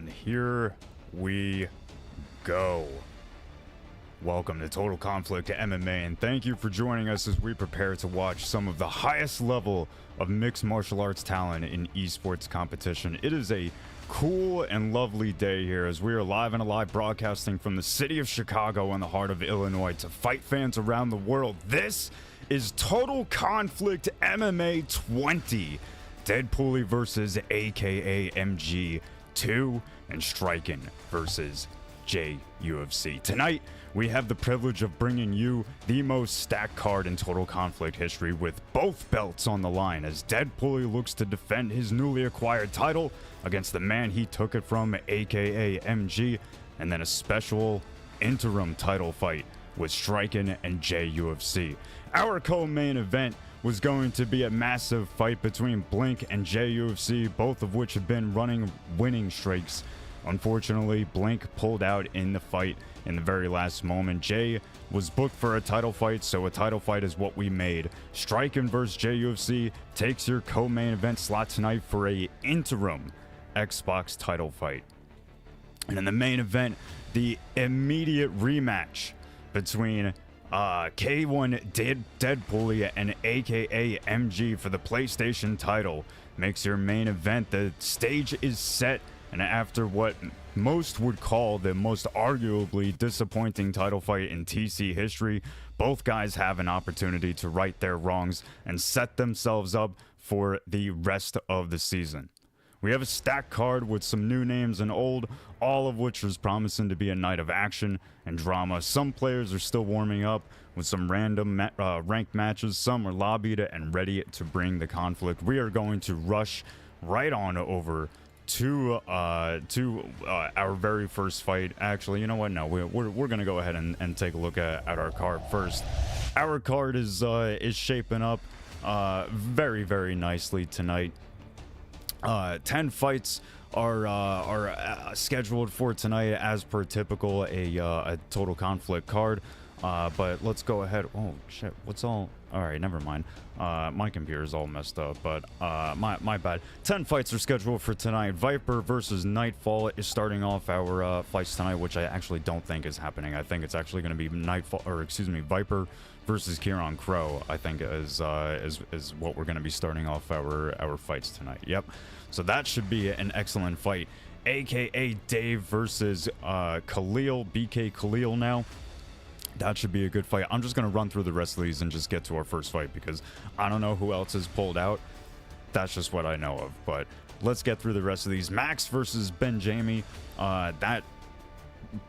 And here we go. Welcome to Total Conflict MMA, and thank you for joining us as we prepare to watch some of the highest level of mixed martial arts talent in esports competition. It is a cool and lovely day here as we are live and alive broadcasting from the city of Chicago in the heart of Illinois to fight fans around the world. This is Total Conflict MMA 20. DEADPOOLY versus AKA MG2 and Strqin versus JayUFC. Tonight, we have the privilege of bringing you the most stacked card in Total Conflict history with both belts on the line as DEADPOOLY looks to defend his newly acquired title against the man he took it from, AKA MG, and then a special interim title fight with Strqin and JayUFC. Our co-main event was going to be a massive fight between Blink and JayUFC, both of which have been running winning streaks. Unfortunately, Blink pulled out in the fight in the very last moment. Jay was booked for a title fight, so a title fight is what we made. Strqin versus JayUFC takes your co-main event slot tonight for a interim Xbox title fight. And in the main event, the immediate rematch between K1 DEADPOOLY and AKA MG for the PlayStation title makes your main event. The stage is set, and after what most would call the most arguably disappointing title fight in TC history, both guys have an opportunity to right their wrongs and set themselves up for the rest of the season. We have a stacked card with some new names and old, all of which is promising to be a night of action and drama. Some players are still warming up with some random ranked matches. Some are lobbied and ready to bring the conflict. We are going to rush right on over to our very first fight. Actually, you know what? No, we're gonna go ahead and take a look at our card first. Our card is shaping up very, very nicely tonight. 10 fights are scheduled for tonight as per typical a Total Conflict card. But let's go ahead. Oh shit, all right, never mind. My computer's all messed up, but my bad. 10 fights are scheduled for tonight. Viper versus Nightfall is starting off our fights tonight, which I actually don't think is happening. I think it's actually going to be Viper versus Kieran Crow, I think is what we're going to be starting off our fights tonight. Yep. So that should be an excellent fight. AKA Dave versus Khalil, BK Khalil now. That should be a good fight. I'm just going to run through the rest of these and just get to our first fight because I don't know who else is pulled out. That's just what I know of. But let's get through the rest of these. Max versus Benjamie. That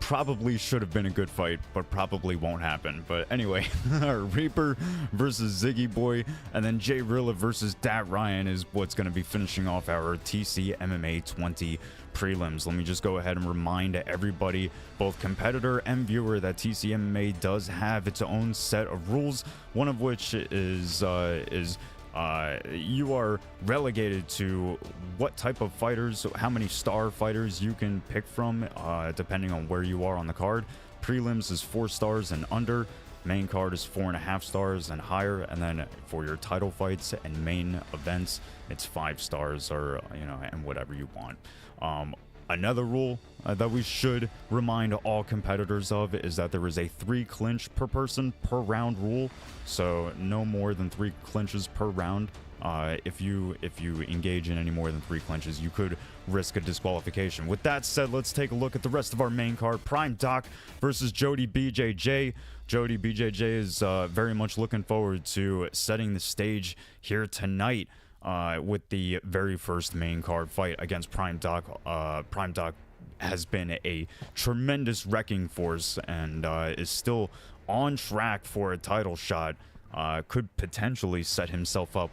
probably should have been a good fight, but probably won't happen. But anyway, Reaper versus Ziggy Boy, and then Jay Rilla versus Dat Ryan is what's going to be finishing off our TC MMA 20 prelims. Let me just go ahead and remind everybody, both competitor and viewer, that TC MMA does have its own set of rules, one of which is you are relegated to what type of fighters, how many star fighters you can pick from, depending on where you are on the card. Prelims is 4 stars and under. Main card is 4.5 stars and higher. And then for your title fights and main events, it's 5 stars or, and whatever you want. Another rule that we should remind all competitors of is that there is a 3 clinch per person per round rule. So no more than 3 clinches per round. If you engage in any more than 3 clinches, you could risk a disqualification. With that said, let's take a look at the rest of our main card. Prime Doc versus Jody BJJ. Jody BJJ is very much looking forward to setting the stage here tonight with the very first main card fight against Prime Doc. Prime Doc has been a tremendous wrecking force and is still on track for a title shot. Could potentially set himself up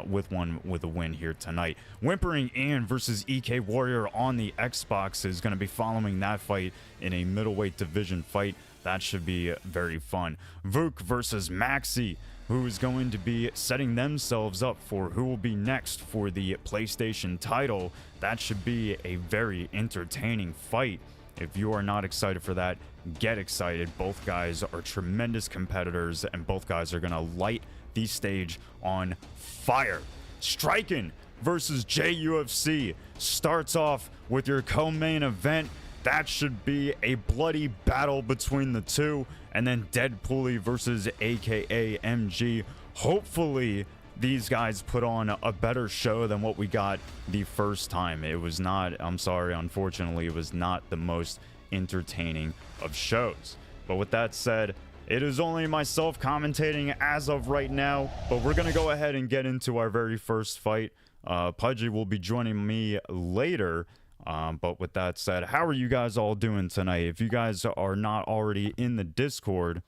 with a win here tonight. Whimpering Ian versus EK Warrior on the Xbox is going to be following that fight in a middleweight division fight. That should be very fun. Vuk versus Maxi, who is going to be setting themselves up for who will be next for the PlayStation title. That should be a very entertaining fight. If you are not excited for that, get excited. Both guys are tremendous competitors, and both guys are going to light the stage on fire. Strqin versus JayUFC starts off with your co-main event. That should be a bloody battle between the two. And then DEADPOOLY versus AKA MG. Hopefully these guys put on a better show than what we got the first time. It was not, I'm sorry, unfortunately, it was not the most entertaining of shows. But with that said, it is only myself commentating as of right now, but we're going to go ahead and get into our very first fight. Pudgy will be joining me later. But with that said, how are you guys all doing tonight? If you guys are not already in the Discord,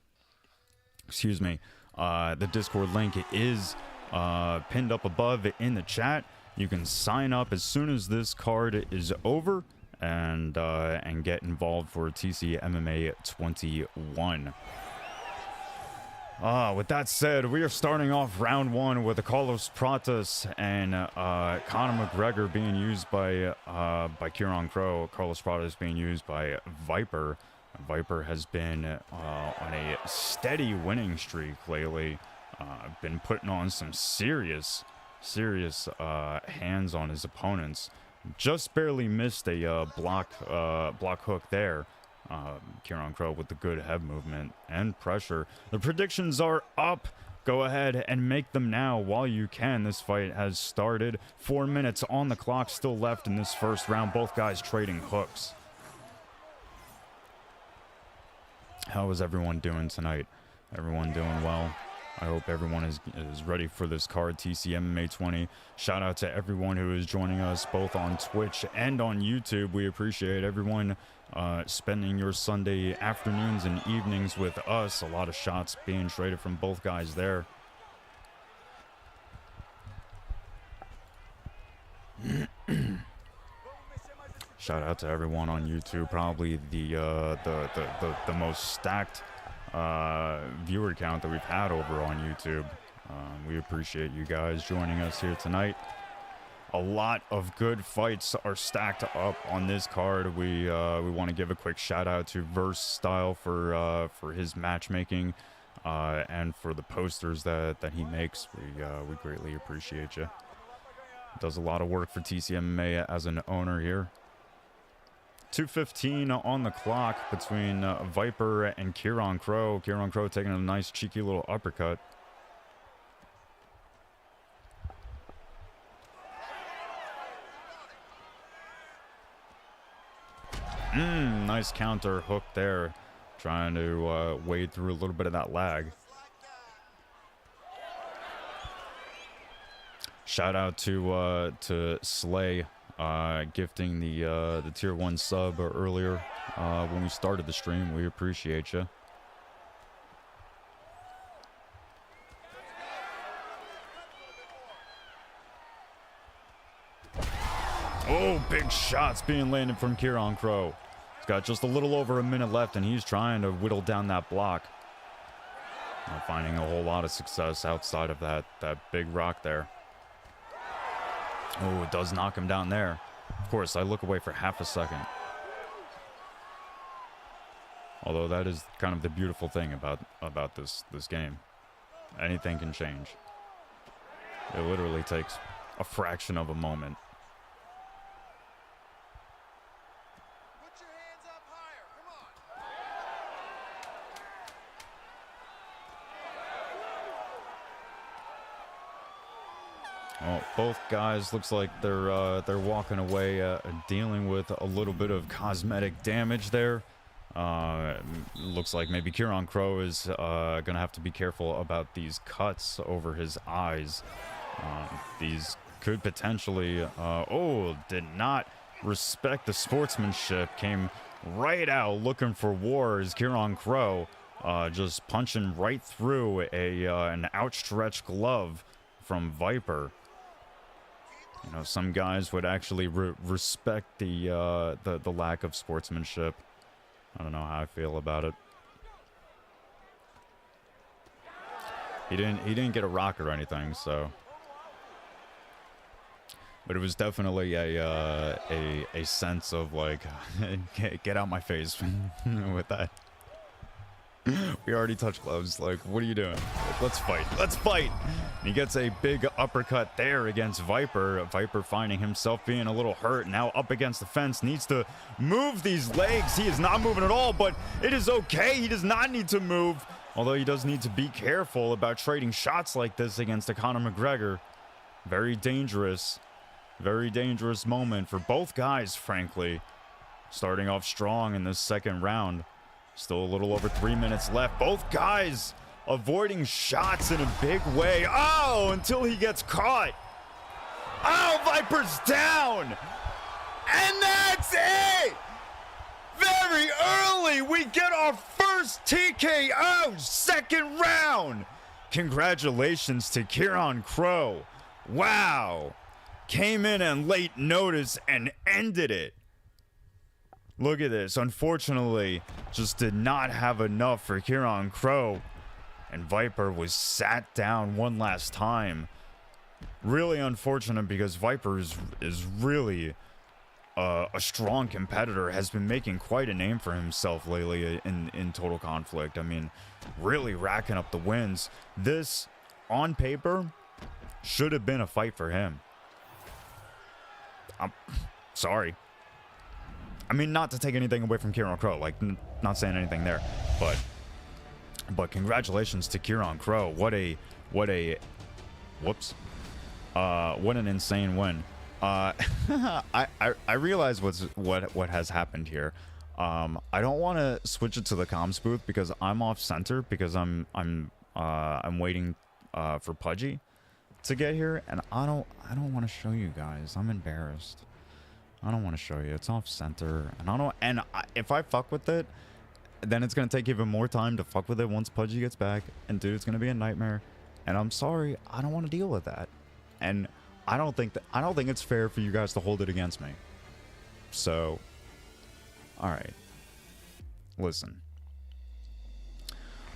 excuse me, the Discord link is pinned up above in the chat. You can sign up as soon as this card is over and get involved for TC MMA 21. With that said, we are starting off round one with Carlos Pratas and Conor McGregor being used by Kieran Crow. Carlos Pratas being used by Viper. Viper has been on a steady winning streak lately. Been putting on some serious hands on his opponents. Just barely missed a block hook there. Kieran Crow with the good head movement and pressure. The predictions are up. Go ahead and make them now while you can. This fight has started. 4 minutes on the clock still left in this first round. Both guys trading hooks. How is everyone doing tonight? Everyone doing well? I hope everyone is ready for this card, TC MMA 20. Shout out to everyone who is joining us both on Twitch and on YouTube. We appreciate everyone spending your Sunday afternoons and evenings with us. A lot of shots being traded from both guys there. Shout out to everyone on YouTube. Probably the most stacked viewer count that we've had over on YouTube. We appreciate you guys joining us here tonight. A lot of good fights are stacked up on this card. We want to give a quick shout out to Verse Style for his matchmaking and for the posters that he makes. We greatly appreciate you. Does a lot of work for TC MMA as an owner here. 2:15 on the clock between Viper and Kieran Crow. Kieran Crow taking a nice cheeky little uppercut. Nice counter hook there. Trying to wade through a little bit of that lag. Shout out to Slay. Gifting the tier 1 sub earlier when we started the stream. We appreciate you. Oh, big shots being landed from Kieran Crow. He's got just a little over a minute left, and he's trying to whittle down that block. Not finding a whole lot of success outside of that big rock there. Oh, it does knock him down there. Of course, I look away for half a second. Although that is kind of the beautiful thing about this game. Anything can change. It literally takes a fraction of a moment. Put your hands up higher. Come on. Well, both guys looks like they're walking away dealing with a little bit of cosmetic damage there. Looks like maybe Kieran Crow is gonna have to be careful about these cuts over his eyes. These could potentially did not respect the sportsmanship, came right out looking for war as Kieran Crow just punching right through an outstretched glove from Viper. You know, some guys would actually respect the lack of sportsmanship. I don't know how I feel about it. He didn't get a rock or anything, so. But it was definitely a sense of like, get out my face with that. We already touched gloves. Like, what are you doing? Like, let's fight. Let's fight. And he gets a big uppercut there against Viper. Viper finding himself being a little hurt. Now up against the fence. Needs to move these legs. He is not moving at all, but it is okay. He does not need to move. Although he does need to be careful about trading shots like this against a Conor McGregor. Very dangerous. Very dangerous moment for both guys, frankly. Starting off strong in this second round. Still a little over 3 minutes left. Both guys avoiding shots in a big way. Oh, until he gets caught. Oh, Viper's down. And that's it. Very early, we get our first TKO, second round. Congratulations to Kieran Crow. Wow. Came in on late notice and ended it. Look at this. Unfortunately, just did not have enough for Kieran Crow. And Viper was sat down one last time. Really unfortunate because Viper is really a strong competitor. Has been making quite a name for himself lately in Total Conflict. I mean, really racking up the wins. This, on paper, should have been a fight for him. I'm sorry. I mean, not to take anything away from Kieran Crow, like, not saying anything there, but congratulations to Kieran Crow. What an insane win. I realize what has happened here. I don't want to switch it to the comms booth because I'm off center because I'm waiting for Pudgy to get here, and I don't want to show you guys. I'm embarrassed. I don't want to show you. It's off center, and if I fuck with it, then it's gonna take even more time to fuck with it once Pudgy gets back, and dude, it's gonna be a nightmare. And I'm sorry, I don't want to deal with that, and I don't think it's fair for you guys to hold it against me. So, all right, listen.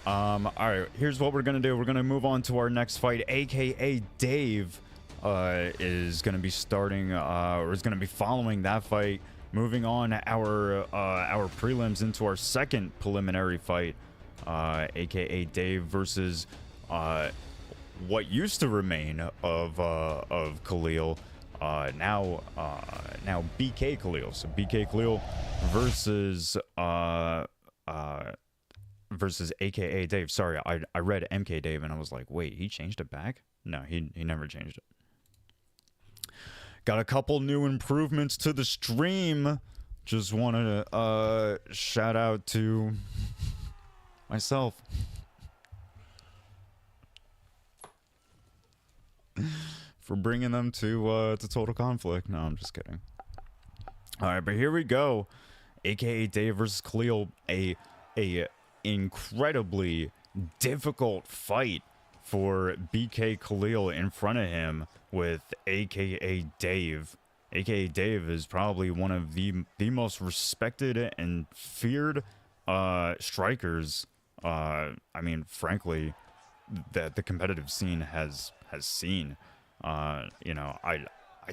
All right, here's what we're gonna do. We're gonna move on to our next fight, aka Dave. Is going to be starting, or is going to be following that fight. Moving on our prelims into our second preliminary fight, aka Dave versus what used to remain of Khalil, now BK Khalil. So BK Khalil versus aka Dave. Sorry, I read MK Dave and I was like, wait, he changed it back? No, he never changed it. Got a couple new improvements to the stream. Just wanted to shout out to myself for bringing them to Total Conflict. No, I'm just kidding. All right, but here we go. AKA Dave versus Khalil, a incredibly difficult fight for BK Khalil in front of him with AKA Dave. AKA Dave is probably one of the most respected and feared strikers. I mean, frankly, that the competitive scene has seen. You know, I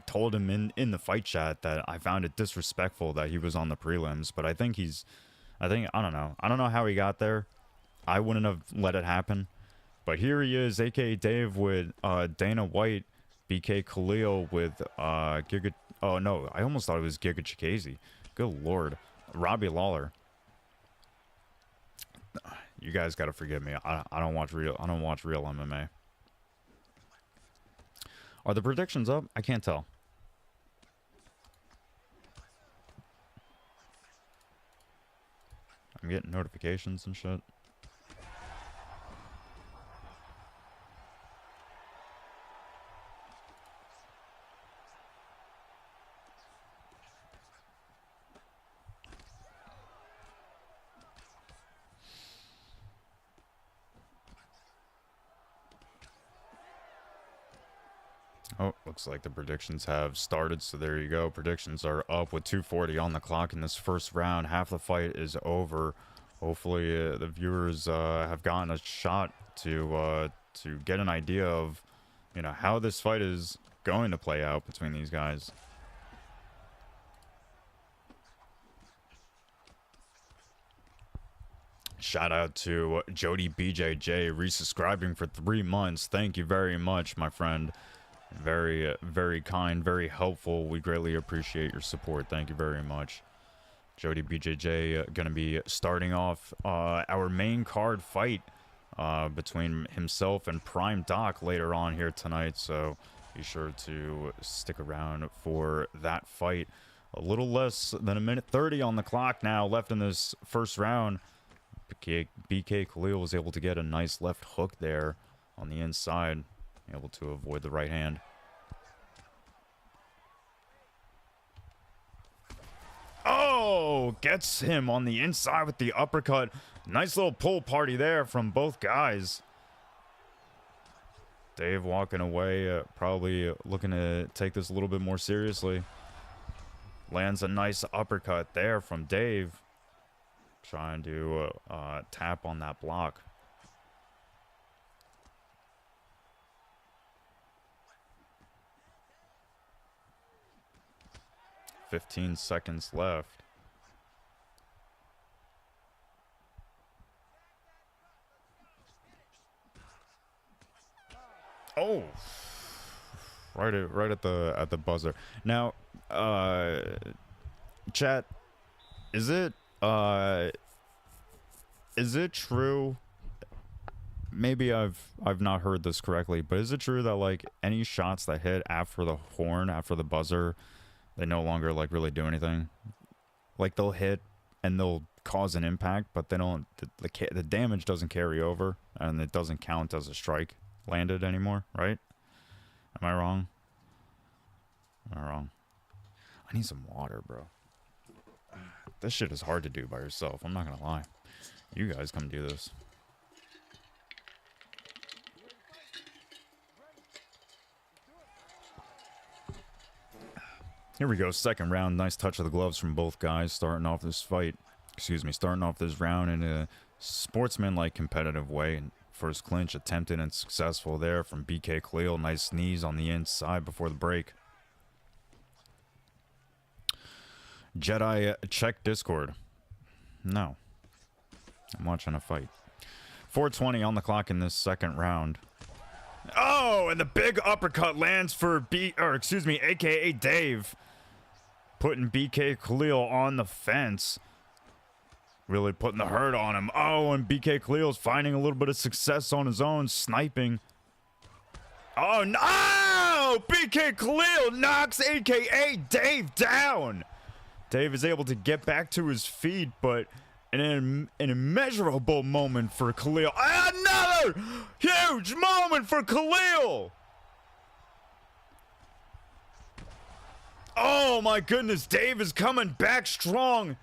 told him in the fight chat that I found it disrespectful that he was on the prelims, but I don't know how he got there. I wouldn't have let it happen. But here he is, aka Dave with Dana White, BK Khalil with Giga. Oh no, I almost thought it was Giga Chikadze. Good lord, Robbie Lawler. You guys gotta forgive me. I don't watch real MMA. Are the predictions up? I can't tell. I'm getting notifications and shit. Oh, looks like the predictions have started, so there you go. Predictions are up with 2:40 on the clock in this first round. Half the fight is over. Hopefully, the viewers have gotten a shot to get an idea of, you know, how this fight is going to play out between these guys. Shout out to Jody BJJ resubscribing for 3 months. Thank you very much, my friend. Very, very kind, very helpful. We greatly appreciate your support. Thank you very much. Jody BJJ going to be starting off our main card fight between himself and Prime Doc later on here tonight. So be sure to stick around for that fight. A little less than a minute 30 on the clock now left in this first round. BK Khalil was able to get a nice left hook there on the inside, able to avoid the right hand. Oh, gets him on the inside with the uppercut. Nice little pull party there from both guys. Dave walking away, probably looking to take this a little bit more seriously. Lands a nice uppercut there from Dave. Trying to tap on that block. "15 seconds left. Oh, right at the buzzer. Now, chat, is it true? Maybe I've not heard this correctly, but is it true that like any shots that hit after the horn, after the buzzer, they no longer like really do anything? Like they'll hit and they'll cause an impact, but they don't. The damage doesn't carry over, and it doesn't count as a strike landed anymore, right? Am I wrong? Am I wrong? I need some water, bro. This shit is hard to do by yourself. I'm not gonna lie. You guys come do this. Here we go, second round. Nice touch of the gloves from both guys starting off this fight. Excuse me, starting off this round in a sportsman-like competitive way. First clinch attempted and successful there from BK Khalil. Nice knees on the inside before the break. Jedi, check Discord. No. I'm watching a fight. 4:20 on the clock in this second round. Oh, and the big uppercut lands for AKA Dave. Putting BK Khalil on the fence. Really putting the hurt on him. Oh, and BK Khalil's finding a little bit of success on his own, sniping. Oh, no! BK Khalil knocks AKA Dave down. Dave is able to get back to his feet, but an immeasurable moment for Khalil. Another huge moment for Khalil. Oh my goodness, Dave is coming back strong.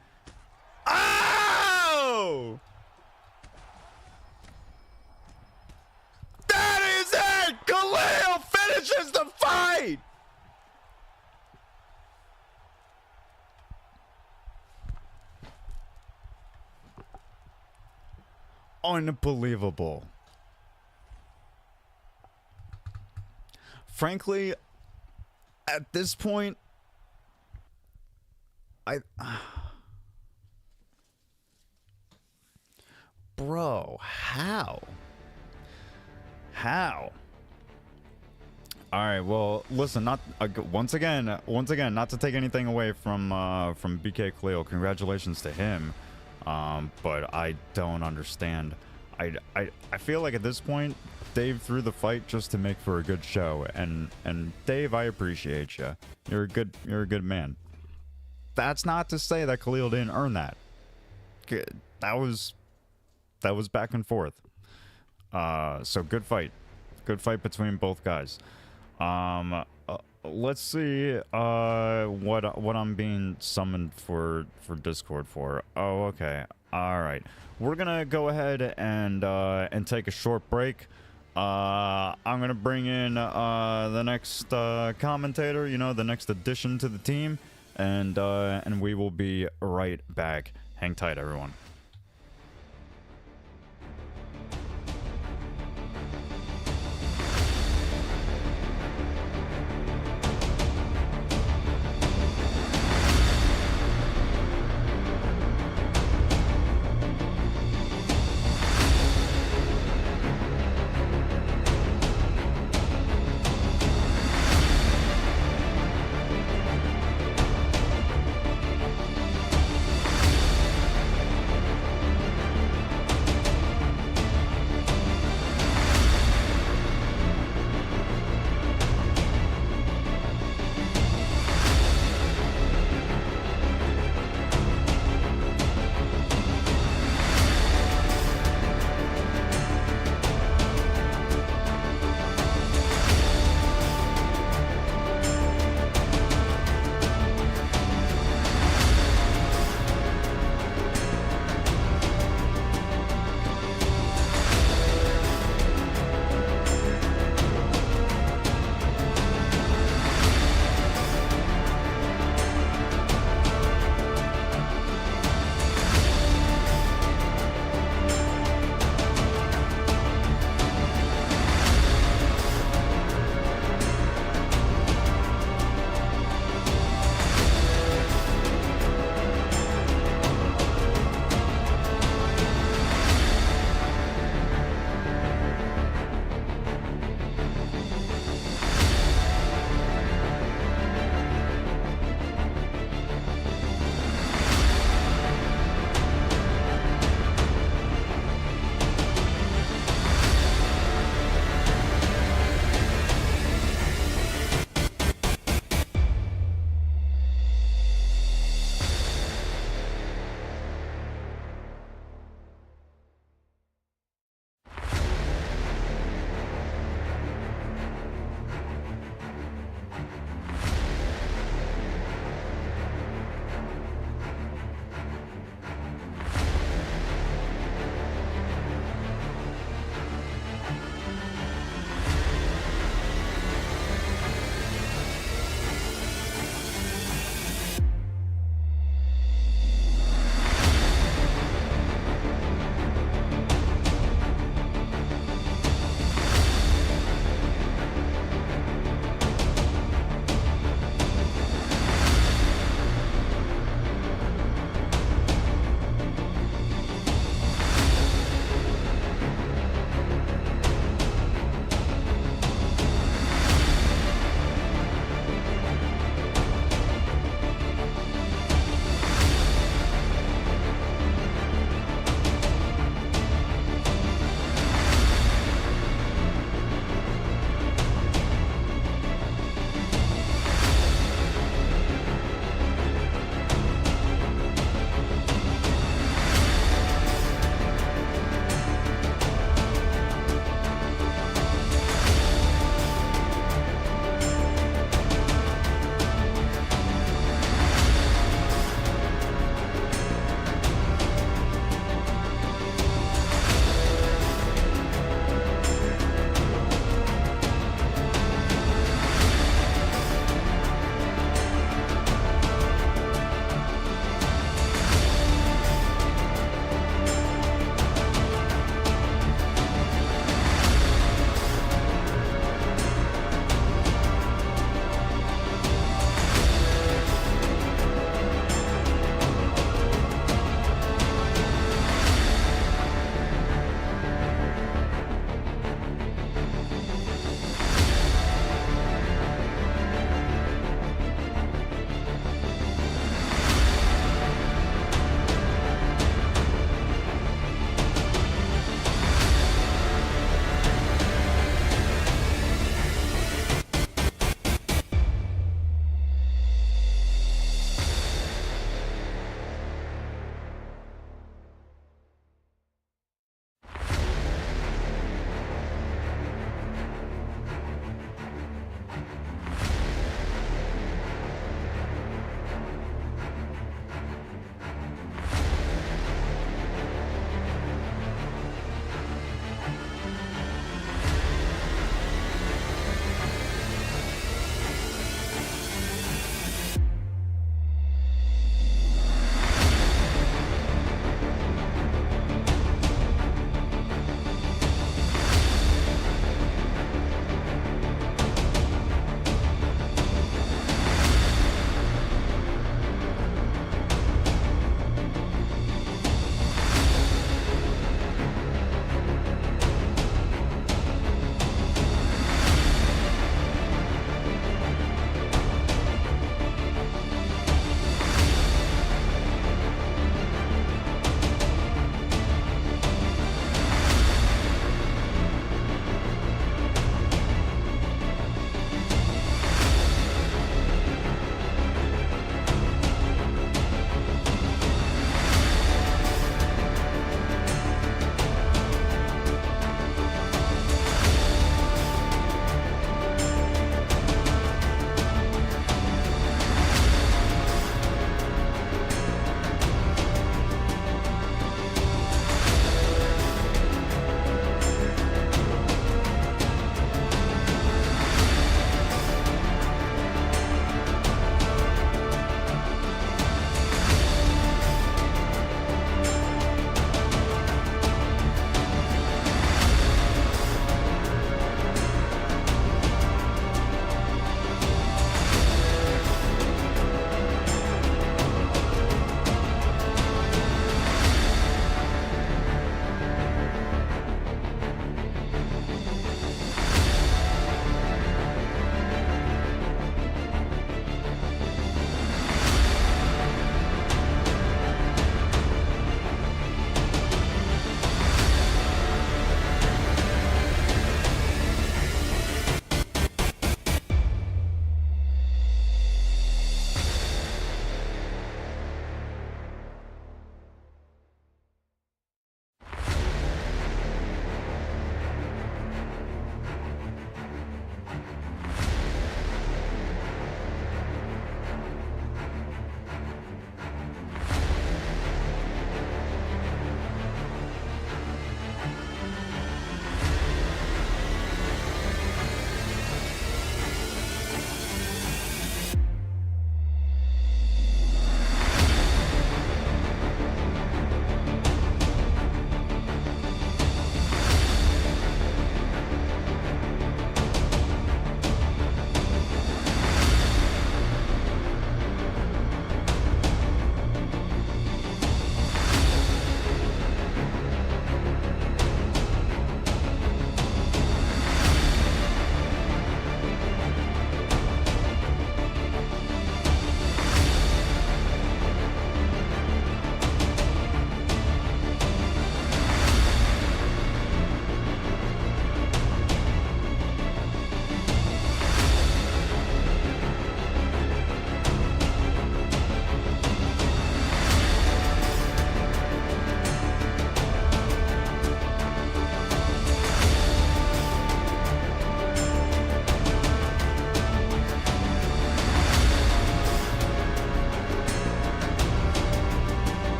Oh! That is it! Khalil finishes the fight! Unbelievable. Frankly, at this point, bro, how? All right, well, listen, once again, not to take anything away from BK Khalil. Congratulations to him. But I don't understand. I feel like at this point, Dave threw the fight just to make for a good show, and Dave, I appreciate you. You're a good man. That's not to say that Khalil didn't earn that. That was back and forth. So good fight between both guys. Let's see what I'm being summoned for Discord for. Oh, okay. All right. We're gonna go ahead and take a short break. I'm gonna bring in the next commentator, the next addition to the team, and we will be right back. Hang tight, everyone.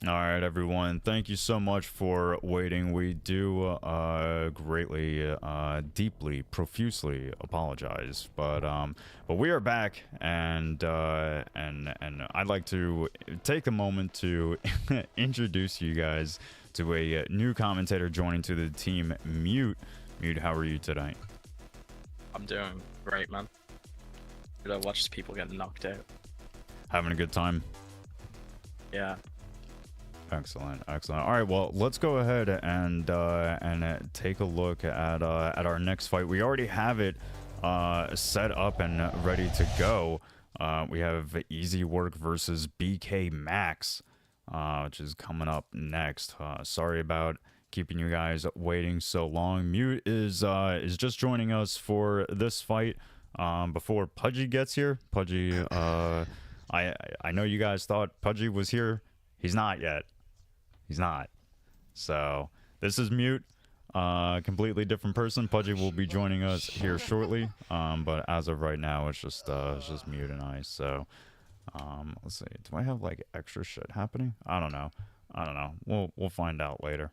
All right, everyone. Thank you so much for waiting. We do greatly, deeply, profusely apologize, but we are back, and I'd like to take a moment to introduce you guys to a new commentator joining to the team, Mute. Mute, how are you tonight? I'm doing great, man. I watched people get knocked out. Having a good time? Yeah. Excellent, excellent. All right, well, let's go ahead and take a look at our next fight. We already have it set up and ready to go. We have Easy Work versus BK Max, which is coming up next. Sorry about keeping you guys waiting so long. Mute is just joining us for this fight before Pudgy gets here. Pudgy, I know you guys thought Pudgy was here. He's not yet. He's not. So this is Mute, completely different person. Pudgy will be joining us here shortly, but as of right now, it's just Mute and I. So let's see. Do I have like extra shit happening? I don't know. We'll find out later.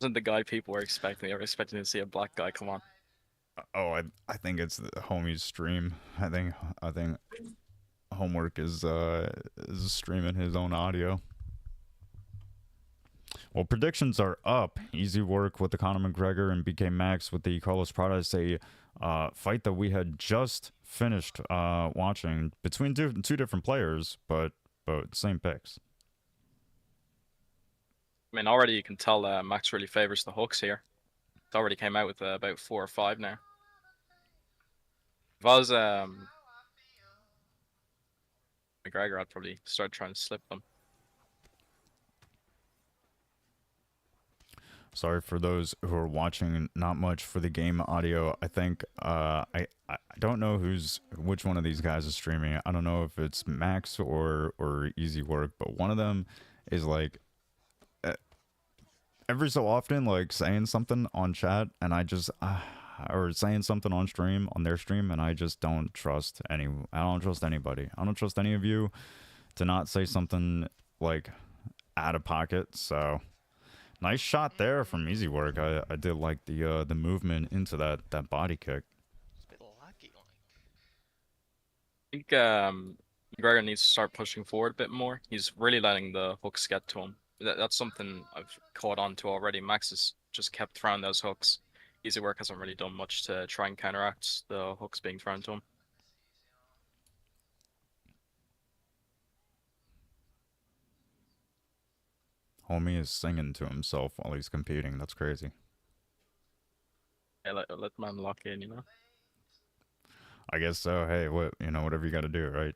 Wasn't the guy people were expecting? They were expecting to see a black guy come on. Oh, I think it's the homie's stream. I think Homework is streaming his own audio. Well, predictions are up. Easy Work with the Conor McGregor and BK Max with the Carlos Pradas, a fight that we had just finished watching between two different players, but same picks. I mean, already you can tell Max really favors the hooks here. It already came out with about 4 or 5 now. If I was McGregor, I'd probably start trying to slip them. Sorry for those who are watching. Not much for the game audio. I think I don't know which one of these guys is streaming. I don't know if it's Max or Easy Work, but one of them is like every so often like saying something on chat, and I just or saying something on their stream, and I just don't trust I don't trust anybody. I don't trust any of you to not say something like out of pocket. So nice shot there from Easy Work. I did like the movement into that body kick. It's a bit lucky, like. I think McGregor needs to start pushing forward a bit more. He's really letting the hooks get to him. That's something I've caught on to already. Max has just kept throwing those hooks. Easy Work hasn't really done much to try and counteract the hooks being thrown to him. Homie is singing to himself while he's competing. That's crazy. Yeah, let man lock in, you know? I guess so. Hey, whatever you got to do, right?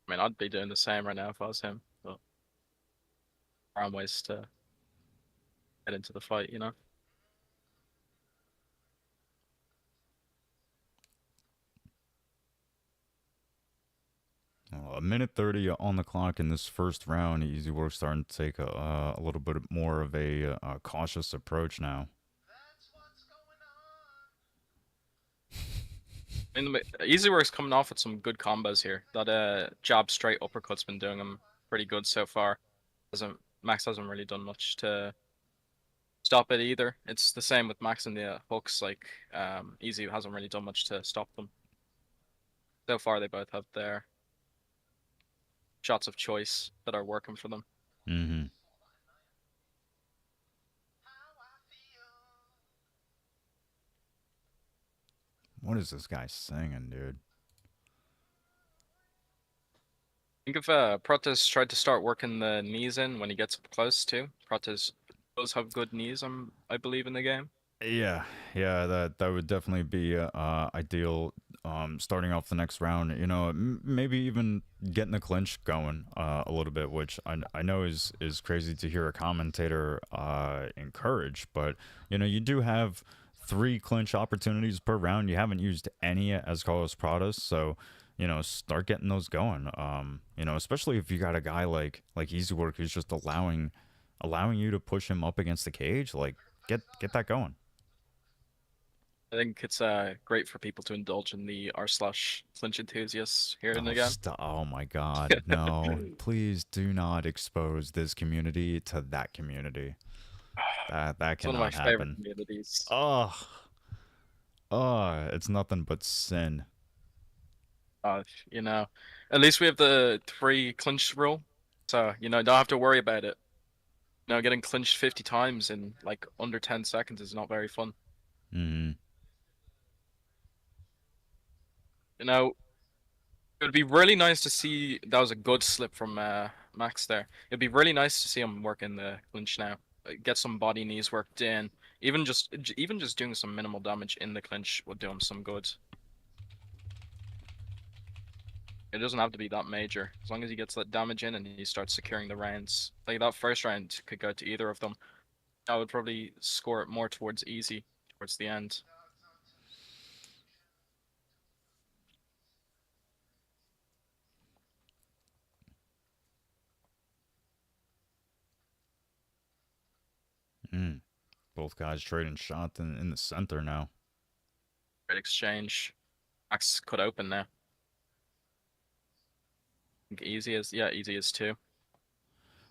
I mean, I'd be doing the same right now if I was him, but there are ways to get into the fight, you know? A minute 30 on the clock in this first round. Easy Work starting to take a little bit more of a cautious approach now. I mean, Easy Work's coming off with some good combos here. That jab straight uppercut's been doing him pretty good so far. Max hasn't really done much to stop it either. It's the same with Max and the hooks. Like Easy hasn't really done much to stop them. So far, they both have their shots of choice that are working for them. Mm-hmm. What is this guy singing, dude? I think if Protes tried to start working the knees in when he gets up close too. Protes does have good knees, I believe, in the game. Yeah, that would definitely be ideal. Starting off the next round, maybe even getting the clinch going a little bit, which I know is crazy to hear a commentator encourage, but you do have 3 clinch opportunities per round. You haven't used any as Carlos Pradas, so start getting those going. Especially if you got a guy like Easy Work who's just allowing you to push him up against the cage, like get that going. I think it's great for people to indulge in the r/clinch enthusiasts here and Oh, again. oh my God, no! Please do not expose this community to that community. That It's one of my cannot favorite happen. communities. Oh, oh, it's nothing but sin. Uh, you know, at least we have the 3 clinch rule, so don't have to worry about it. Getting clinched 50 times in like under 10 seconds is not very fun. Hmm. You know, it would be really nice to see that was a good slip from Max there. It'd be really nice to see him work in the clinch now. Get some body knees worked in. Even just doing some minimal damage in the clinch would do him some good. It doesn't have to be that major. As long as he gets that damage in and he starts securing the rounds. Like that first round could go to either of them. I would probably score it more towards easy towards the end. Mm. Both guys trading shots in the center now. Great exchange. Max cut open now. I think easy as 2.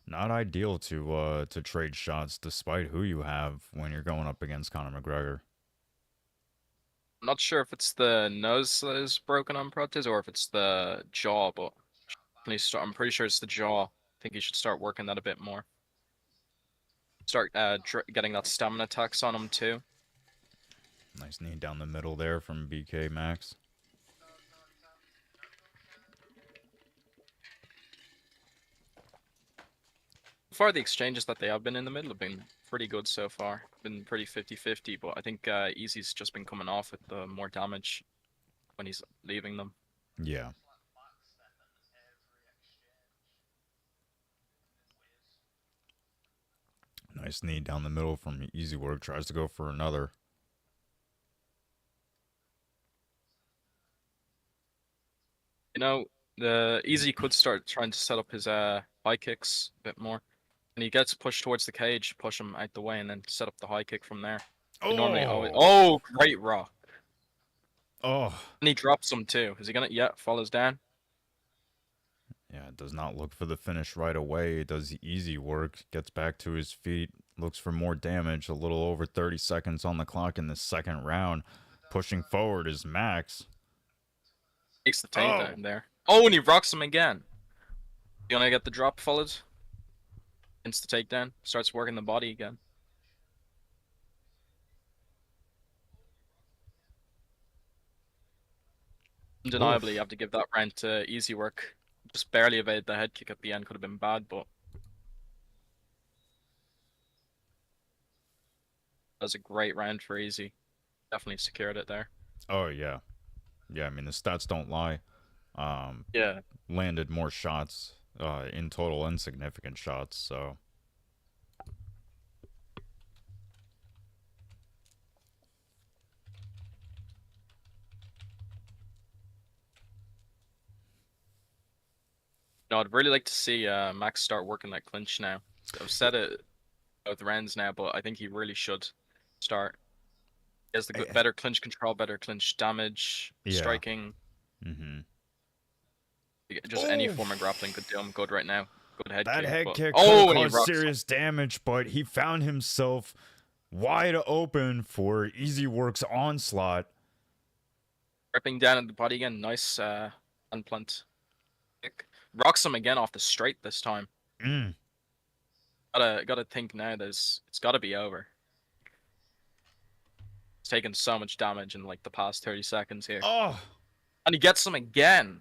Not ideal to trade shots despite who you have when you're going up against Conor McGregor. I'm not sure if it's the nose that is broken on Protes or if it's the jaw, but I'm pretty sure it's the jaw. I think he should start working that a bit more. Start getting that stamina tax on him too. Nice knee down the middle there from BK Max. So far, the exchanges that they have been in the middle have been pretty good so far. Been pretty 50-50, but I think Easy's just been coming off with the more damage when he's leaving them. Yeah. Nice knee down the middle from Easy Work. Tries to go for another. The Easy could start trying to set up his high kicks a bit more. And he gets pushed towards the cage, push him out the way, and then set up the high kick from there. He normally always... Oh, great rock. Oh. And he drops him too. Is he gonna... Yeah, follows down. Yeah, does not look for the finish right away. Does easy work. Gets back to his feet. Looks for more damage. A little over 30 seconds on the clock in the second round. Pushing forward is Max. Takes the takedown there. Oh, and he rocks him again. You gonna get the drop followed? Hits the takedown. Starts working the body again. Undeniably, you have to give that round to Easy Work. Just barely evaded the head kick at the end. Could have been bad, but that was a great round for Easy. Definitely secured it there. Oh, yeah. Yeah, I mean, the stats don't lie. Yeah. Landed more shots, in total, insignificant shots, so... No, I'd really like to see Max start working that clinch now. I've said it both rounds now, but I think he really should start. He has the better clinch control, better clinch damage, striking. Mm-hmm. Just any form of grappling could do him good right now. Good head kick. That head but... kick oh, could and he cause rocks serious damage, but he found himself wide open for Easy Work's onslaught. ripping down at the body again. Nice unplant kick. Rocks him again off the straight this time. Mm. Gotta think now. It's gotta be over. He's taken so much damage in like the past 30 seconds here. Oh. And he gets him again.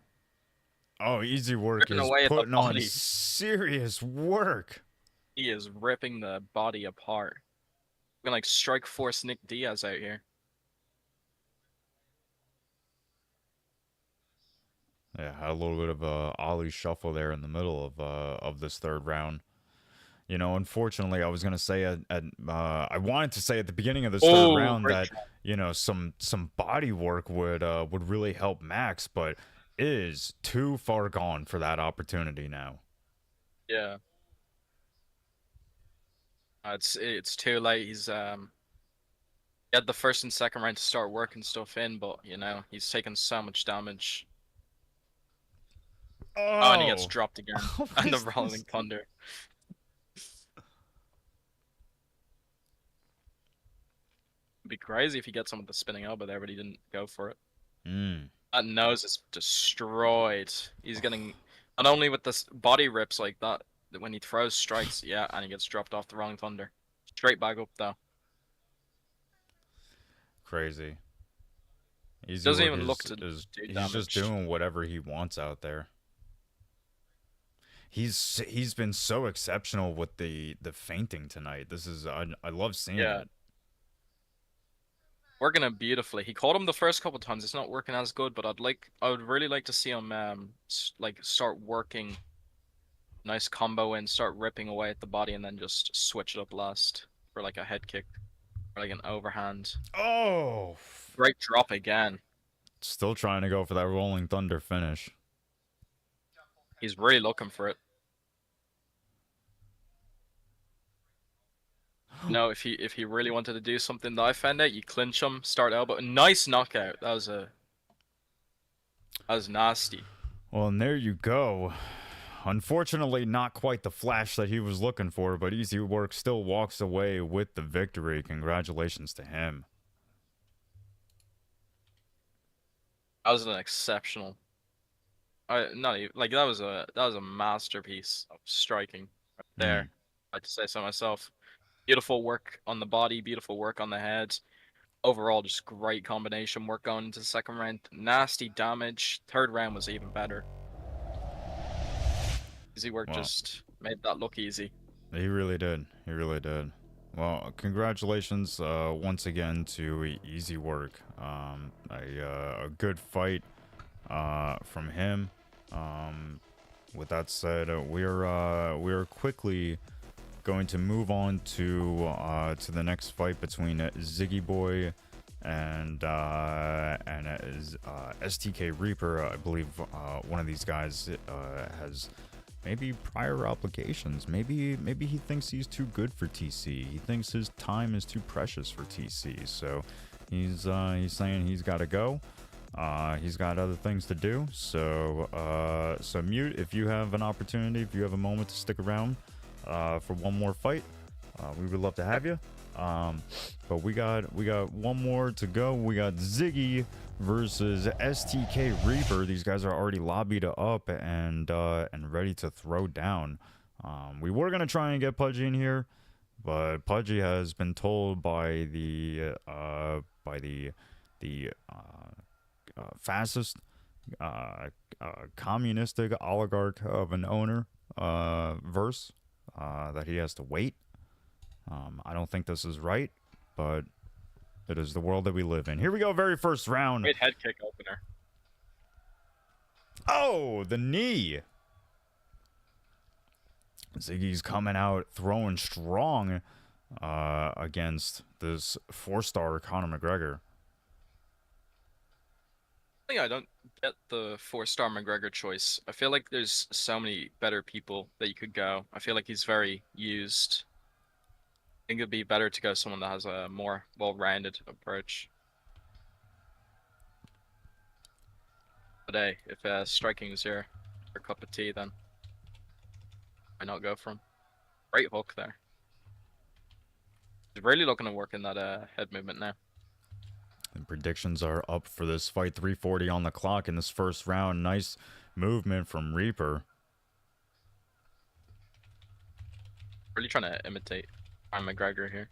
Oh, Easy Work Ripping is away at the putting on body. serious work. He is ripping the body apart. We're gonna like strike force Nick Diaz out here. Yeah, had a little bit of a ollie shuffle there in the middle of this third round. You know, unfortunately, I was gonna say I wanted to say at the beginning of this third round that some body work would really help Max, but it is too far gone for that opportunity now. Yeah. It's too late. He's He had the first and second round to start working stuff in, but you know he's taken so much damage. Oh, and he gets Oh, dropped again. oh And the my Rolling Thunder. It'd be crazy if he gets someone with the spinning elbow there, but he didn't go for it. Mm. That nose is destroyed. He's getting not only with the body rips like that when he throws strikes, yeah, and he gets dropped off the Rolling Thunder. Straight back up though. Crazy. Easy Doesn't work even look is, to is do he's damage. just doing whatever he wants out there. He's been so exceptional with the feinting tonight. This is I love seeing Yeah. it. Working it beautifully. He caught him the first couple times. It's not working as good, but I would really like to see him like start working nice combo and start ripping away at the body and then just switch it up last for like a head kick or like an overhand. Oh, Great drop again. still trying to go for that Rolling Thunder finish. He's really looking for it. No, if he really wanted to do something that I found out, you clinch him, start elbow. Nice knockout. That was nasty. Well, and there you go. Unfortunately, not quite the flash that he was looking for, but Easy Work still walks away with the victory. Congratulations to him. That was an exceptional. Not even, like that was a masterpiece of striking right there. I'd like to say so myself. Beautiful work on the body, beautiful work on the head. Overall, just great combination work going into the second round. Nasty damage. Third round was even better. Easy Work just made that look easy. He really did. He really did. Well, congratulations once again to Easy Work. A good fight from him. With that said, we're quickly going to move on to the next fight between Ziggy Boy and STK Reaper. I believe one of these guys has maybe prior obligations. Maybe he thinks he's too good for TC. He thinks his time is too precious for TC. So he's saying he's got to go. He's got other things to do. So Mute, if you have an opportunity, if you have a moment to stick around for one more fight, we would love to have you. But we got one more to go. We got Ziggy versus STK Reaper. These guys are already lobbied up and ready to throw down. We were gonna try and get Pudgy in here, but Pudgy has been told by the fastest communistic oligarch of an owner verse that he has to wait. I don't think this is right, but it is the world that we live in. Here we go, very first round. Great head kick opener. Oh, the knee. Ziggy's coming out throwing strong against this 4-star Conor McGregor. I think I don't get the 4-star McGregor choice. I feel like there's so many better people that you could go. I feel like he's very used. I think it'd be better to go someone that has a more well-rounded approach. But hey, if striking is your cup of tea, then why not go for him? Great hook there. He's really looking to work in that head movement now. And predictions are up for this fight. 3:40 on the clock in this first round. Nice movement from Reaper. Really trying to imitate Conor McGregor here.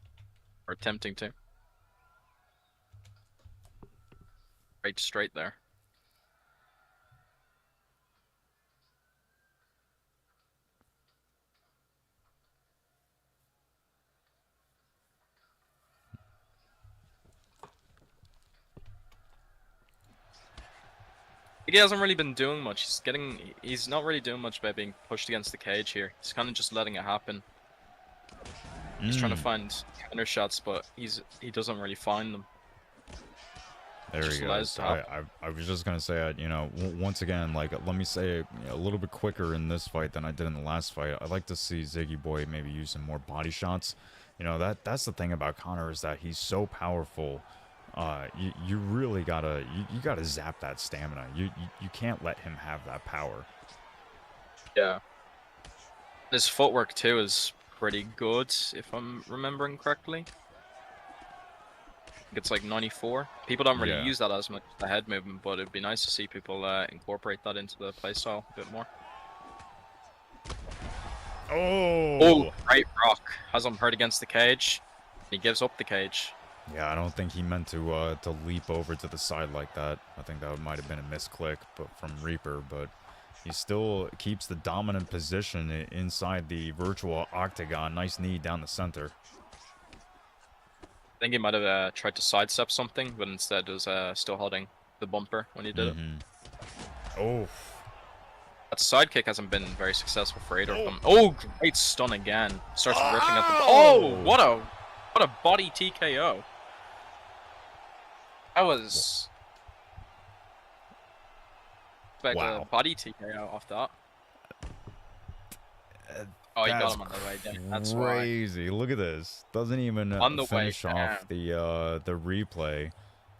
Or attempting to. Right straight there. He hasn't really been doing much. He's not really doing much by being pushed against the cage here. He's kind of just letting it happen. He's trying to find counter shots, but he doesn't really find them. There he goes. I was just gonna say, you know, once again, like, let me say a little bit quicker in this fight than I did in the last fight. I'd like to see Ziggy Boy maybe use some more body shots You know, that's the thing about Connor, is that he's so powerful. You really gotta you gotta zap that stamina. You can't let him have that power. Yeah. His footwork too is pretty good, if I'm remembering correctly. I think it's like 94. People don't really Yeah. use that as much, the head movement, but it'd be nice to see people incorporate that into the playstyle a bit more. Oh! Great rock. Has him hurt against the cage. He gives up the cage. Yeah, I don't think he meant to leap over to the side like that. I think that might have been a misclick, but from Reaper. But he still keeps the dominant position inside the virtual octagon. Nice knee down the center. I think he might have tried to sidestep something, but instead was still holding the bumper when he did it. Oh. That side kick hasn't been very successful for either of them. Oh, great stun again. Starts ripping at the... Oh, what a body TKO. That was... Expect a body TKO off that. Oh, he got him on the way down. That's crazy. Look at this. Doesn't even finish off the replay.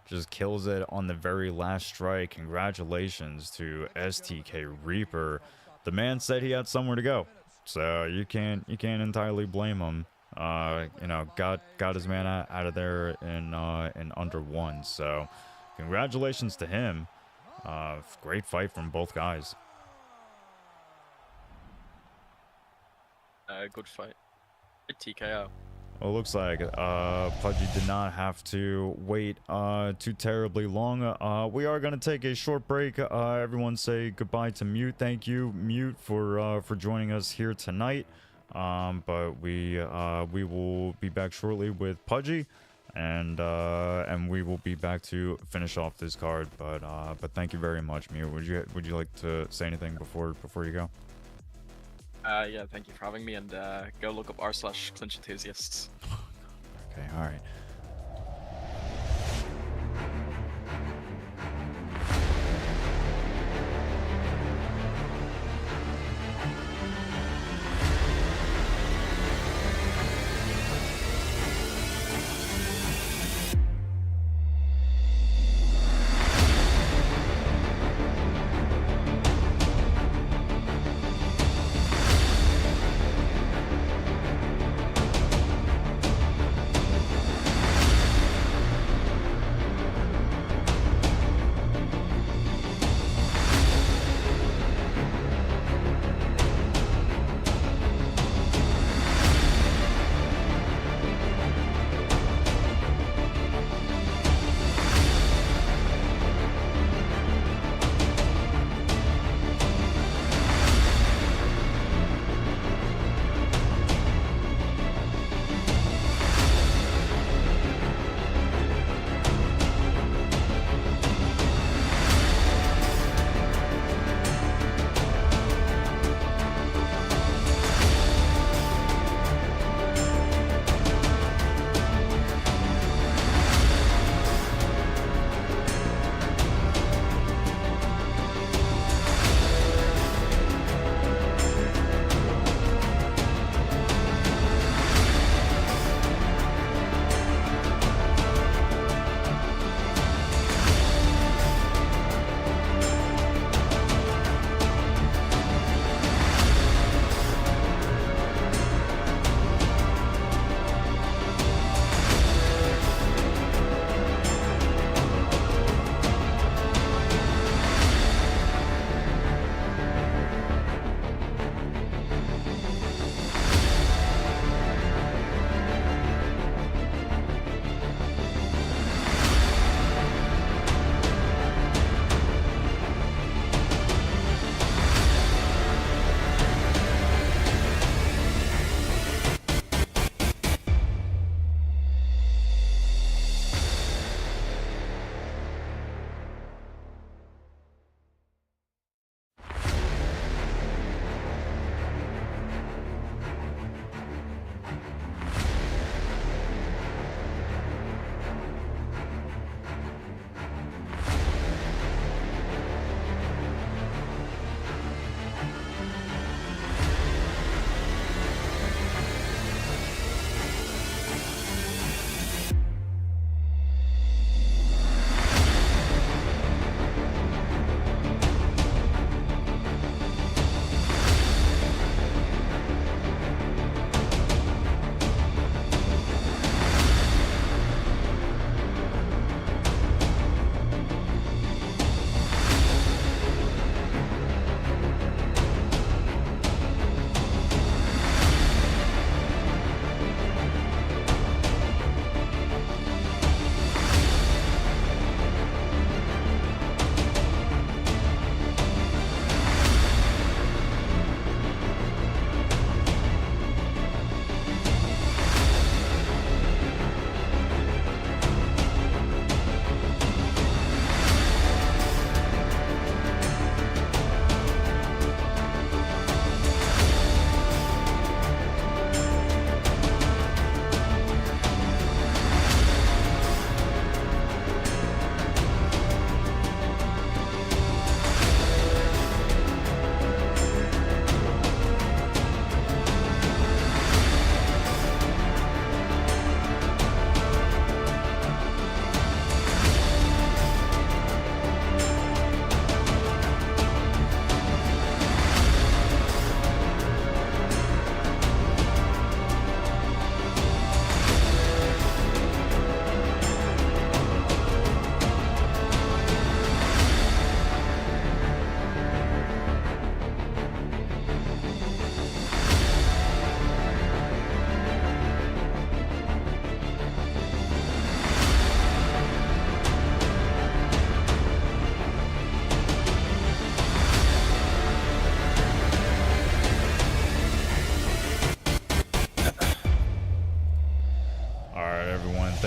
Just kills it on the very last strike. Congratulations to STK Reaper. The man said he had somewhere to go, so you can't entirely blame him. You know, got his man out of there in under one. So congratulations to him. Great fight from both guys. Good fight. Good TKO. Well, it looks like Pudgy did not have to wait too terribly long. We are going to take a short break. Everyone say goodbye to Mute. Thank you, Mute, for joining us here tonight. But we will be back shortly with Pudgy, and we will be back to finish off this card. But thank you very much, Mute. Would you like to say anything before you go? Yeah, thank you for having me, and go look up r/Clinch Enthusiasts. Okay, all right.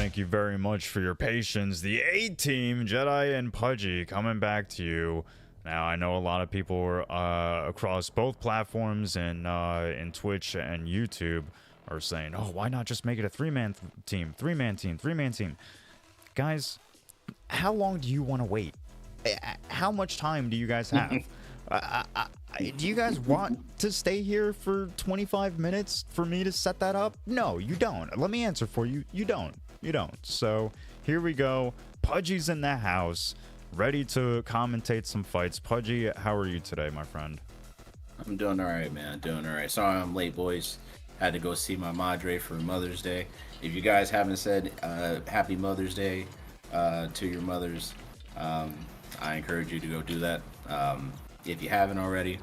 thank you very much for your patience. The A-Team, Jedi and Pudgy, coming back to you. Now, I know a lot of people across both platforms and in Twitch and YouTube are saying, oh, why not just make it a three-man team? Three-man team. Guys, how long do you want to wait? How much time do you guys have? Do you guys want to stay here for 25 minutes for me to set that up? No, you don't. Let me answer for you. You don't. So here we go. Pudgy's in the house, ready to commentate some fights. Pudgy, how are you today, my friend? I'm doing all right, man. Doing all right. Sorry I'm late, boys. Had to go see my madre for Mother's Day. If you guys haven't said Happy Mother's Day to your mothers, I encourage you to go do that. If you haven't already.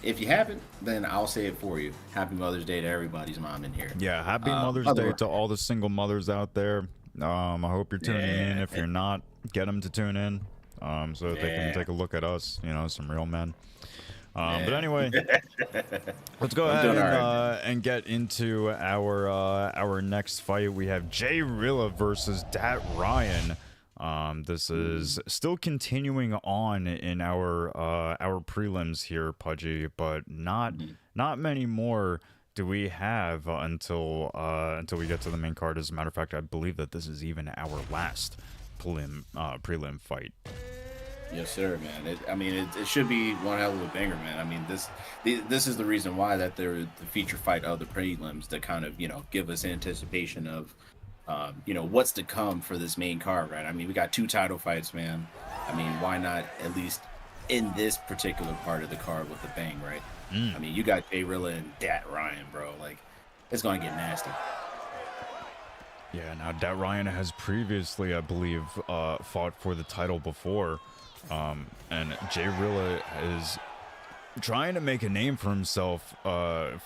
If you haven't, then I'll say it for you. Happy Mother's Day to everybody's mom in here. Yeah, happy Mother's Day to all the single mothers out there. I hope you're tuning in. If you're not, get them to tune in so that they can take a look at us, some real men. But anyway, let's go ahead and get into our next fight. We have JayRilla versus Dat Ryan. This is still continuing on in our prelims here, Pudgy, but not many more do we have until we get to the main card. As a matter of fact, I believe that this is even our last prelim fight. Yes, sir, man. It should be one hell of a banger, man. I mean, this is the reason why that they're the feature fight of the prelims to kind of give us anticipation of what's to come for this main card, right? I mean, we got 2 title fights, man. I mean, why not at least in this particular part of the card with a bang, right? I mean, you got JayRilla and Dat Ryan, bro. Like, it's gonna get nasty. Yeah, now Dat Ryan has previously, I believe, fought for the title before, and JayRilla is trying to make a name for himself,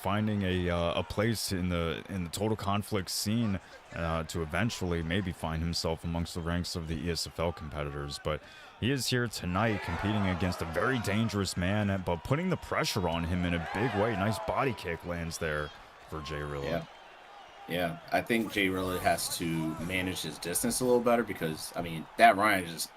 finding a place in the total conflict scene to eventually maybe find himself amongst the ranks of the ESFL competitors. But he is here tonight competing against a very dangerous man, but putting the pressure on him in a big way. Nice body kick lands there for JayRilla. Yeah, I think JayRilla has to manage his distance a little better because, I mean, Dat Ryan just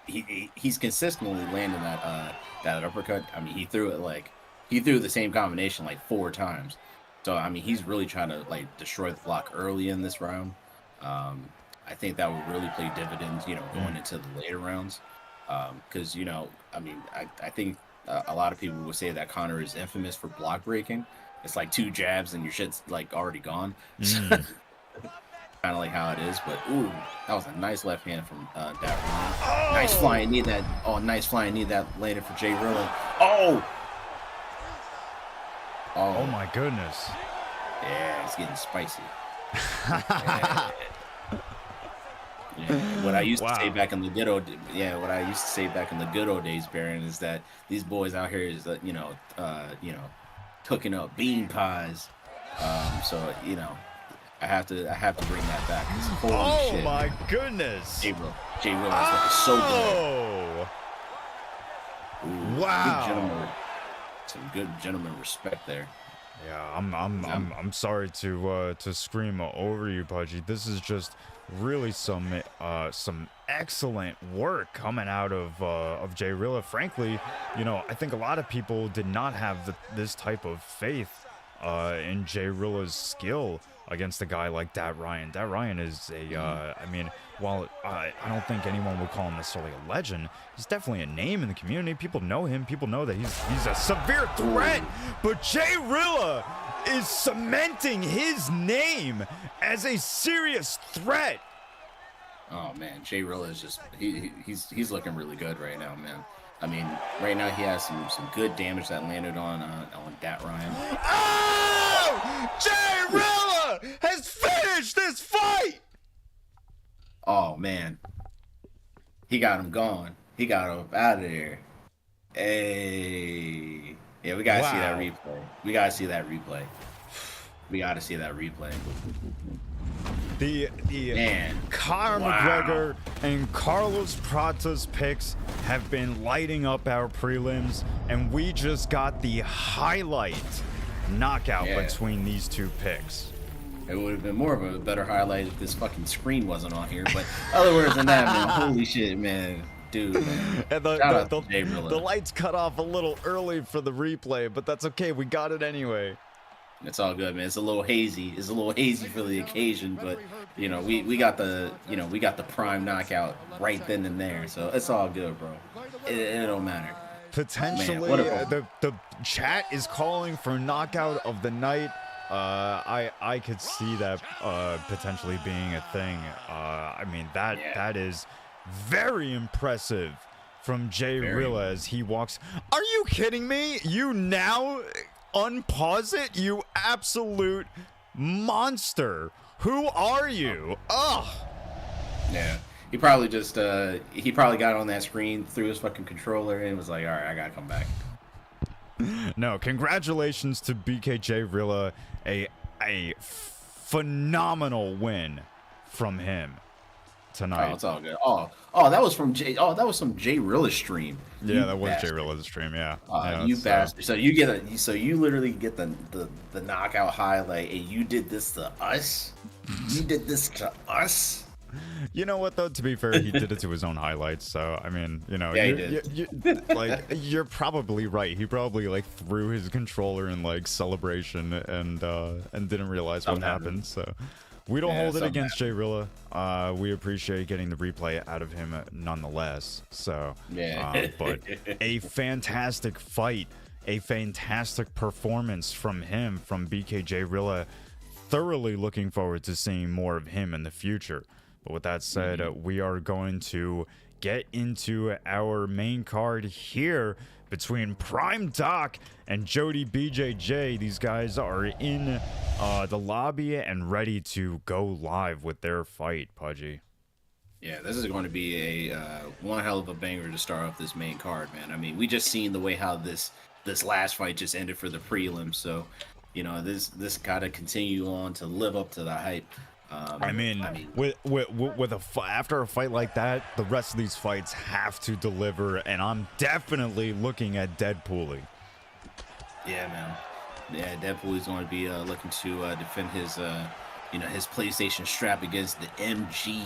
he's consistently landing that uppercut. I mean, he threw the same combination like 4 times. So, I mean, he's really trying to destroy the block early in this round. I think that would really play dividends, going into the later rounds. Because, I mean, I think a lot of people would say that Conor is infamous for block breaking. It's like 2 jabs and your shit's already gone. Kind of like how it is. But, ooh, that was a nice left hand from Dat Ryan. Oh! Nice flying knee that. Oh, nice flying knee that landed for JayRilla. Oh! Oh my goodness. Yeah, it's getting spicy. What I used to say back in the good old days, Baron, is that these boys out here is cooking up bean pies. So I have to bring that back. Holy shit. My goodness. JayRilla is looking so good. Ooh, Wow. Some good gentleman respect there. Yeah, I'm sorry to scream over you, Pudgy. This is just really some excellent work coming out of JayRilla. Frankly, I think a lot of people did not have this type of faith in JayRilla's skill against a guy like Dat Ryan. Dat Ryan is I mean, while I don't think anyone would call him necessarily a legend, he's definitely a name in the community. People know him. People know that he's a severe threat. But JayRilla is cementing his name as a serious threat. Oh man, JayRilla is just he's looking really good right now, man. I mean, right now he has some good damage that landed on Dat Ryan. Oh! JayRilla has finished this fight! Oh man. He got him gone. He got him out of there. Hey. Yeah, we gotta see that replay. We gotta see that replay. The Man. Conor McGregor and Carlos Prata's picks have been lighting up our prelims, and we just got the highlight knockout between these 2 picks. It would have been more of a better highlight if this fucking screen wasn't on here. But other words than that, man, holy shit, man. Dude, man. And Shout out to Jay the Rilla. lights cut off a little early for the replay, but that's okay. We got it anyway. It's all good, man. It's a little hazy. It's a little hazy for the occasion, but you know, we got the prime knockout right then and there. So it's all good, bro. It don't matter. Potentially, Man, the chat is calling for knockout of the night. I could see that potentially being a thing. I mean that is very impressive from Jay Rilla as he walks. Are you kidding me? You now unpause it? You absolute monster. Who are you? Ugh. Yeah. He probably just got on that screen, threw his fucking controller and was like, all right, I gotta come back. No, congratulations to BKJ Rilla. A phenomenal win from him tonight. Oh, it's all good. Oh, that was from Jay. Oh, that was some Jay Rilla stream. Yeah, that was Jay Rilla's stream. Yeah. You bastard. So you literally get the knockout highlight, and you did this to us. You did this to us. You know what though? To be fair, he did it to his own highlights. So I mean, you know, Yeah, he did. like you're probably right. He probably like threw his controller in like celebration and didn't realize what happened. So we don't hold it against Jay Rilla. We appreciate getting the replay out of him nonetheless. So but a fantastic fight, a fantastic performance from him, from BKJ Rilla. Thoroughly looking forward to seeing more of him in the future. But with that said, we are going to get into our main card here between Prime Doc and Jody BJJ. These guys are in the lobby and ready to go live with their fight, Pudgy. Yeah, this is going to be a one hell of a banger to start off this main card, man. I mean, we just seen the way how this last fight just ended for the prelims, so you know this got to continue on to live up to the hype. I mean, after a fight like that, the rest of these fights have to deliver, and I'm definitely looking at DEADPOOLY. Yeah, man. Yeah, DEADPOOLY's going to be looking to defend his his PlayStation strap against the MG,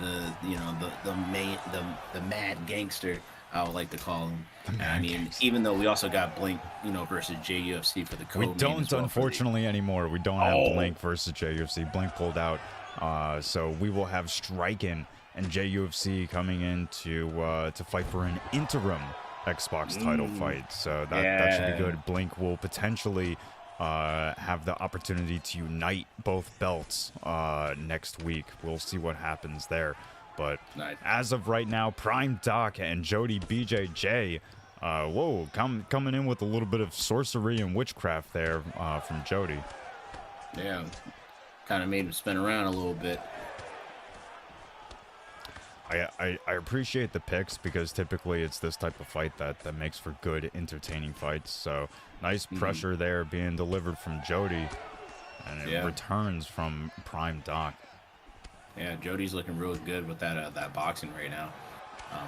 the mad gangster, I would like to call him. I mean, even though we also got Blink, versus JayUFC for the co-main. We don't, unfortunately, anymore. We don't have Blink versus JayUFC. Blink pulled out. So we will have Strqin and JayUFC coming in to fight for an interim Xbox title fight. So that should be good. Blink will potentially have the opportunity to unite both belts next week. We'll see what happens there. But as of right now, Prime Doc and Jody BJJ, coming in with a little bit of sorcery and witchcraft there from Jody. Yeah, kind of made him spin around a little bit. I appreciate the picks because typically it's this type of fight that makes for good, entertaining fights. So nice pressure there being delivered from Jody, and it returns from Prime Doc. Yeah, Jody's looking real good with that boxing right now.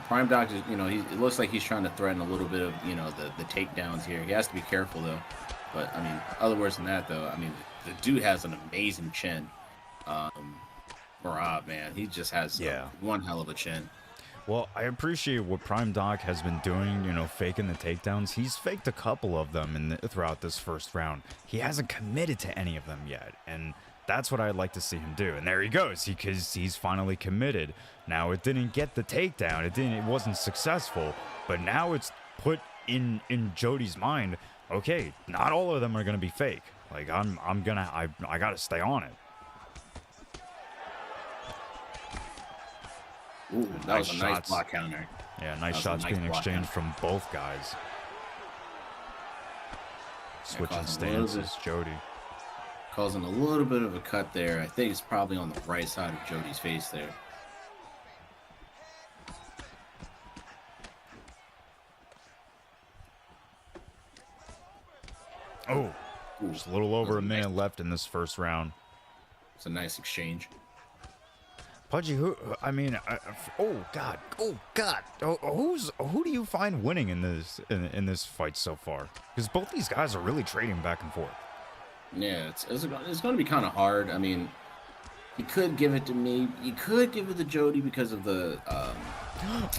Prime Doc is, it looks like he's trying to threaten a little bit of, the takedowns here. He has to be careful though. But I mean, other words than that though, I mean, the dude has an amazing chin. Rob, man, he just has one hell of a chin. Well, I appreciate what Prime Doc has been doing, faking the takedowns. He's faked a couple of them throughout this first round. He hasn't committed to any of them yet, and that's what I'd like to see him do. And there he goes, because he's finally committed. Now, it didn't get the takedown. It wasn't successful, but now it's put in Jody's mind, okay, not all of them are going to be fake. Like, I got to stay on it. Ooh, that was a nice block counter. Yeah, nice shots being exchanged from both guys. Switching stances, Jody. Causing a little bit of a cut there. I think it's probably on the right side of Jody's face there. Oh, just a little over a minute left in this first round. It's a nice exchange. Pudgy, who do you find winning in this fight so far? Because both these guys are really trading back and forth. Yeah, it's going to be kind of hard. I mean, you could give it to me. You could give it to Jody because of the.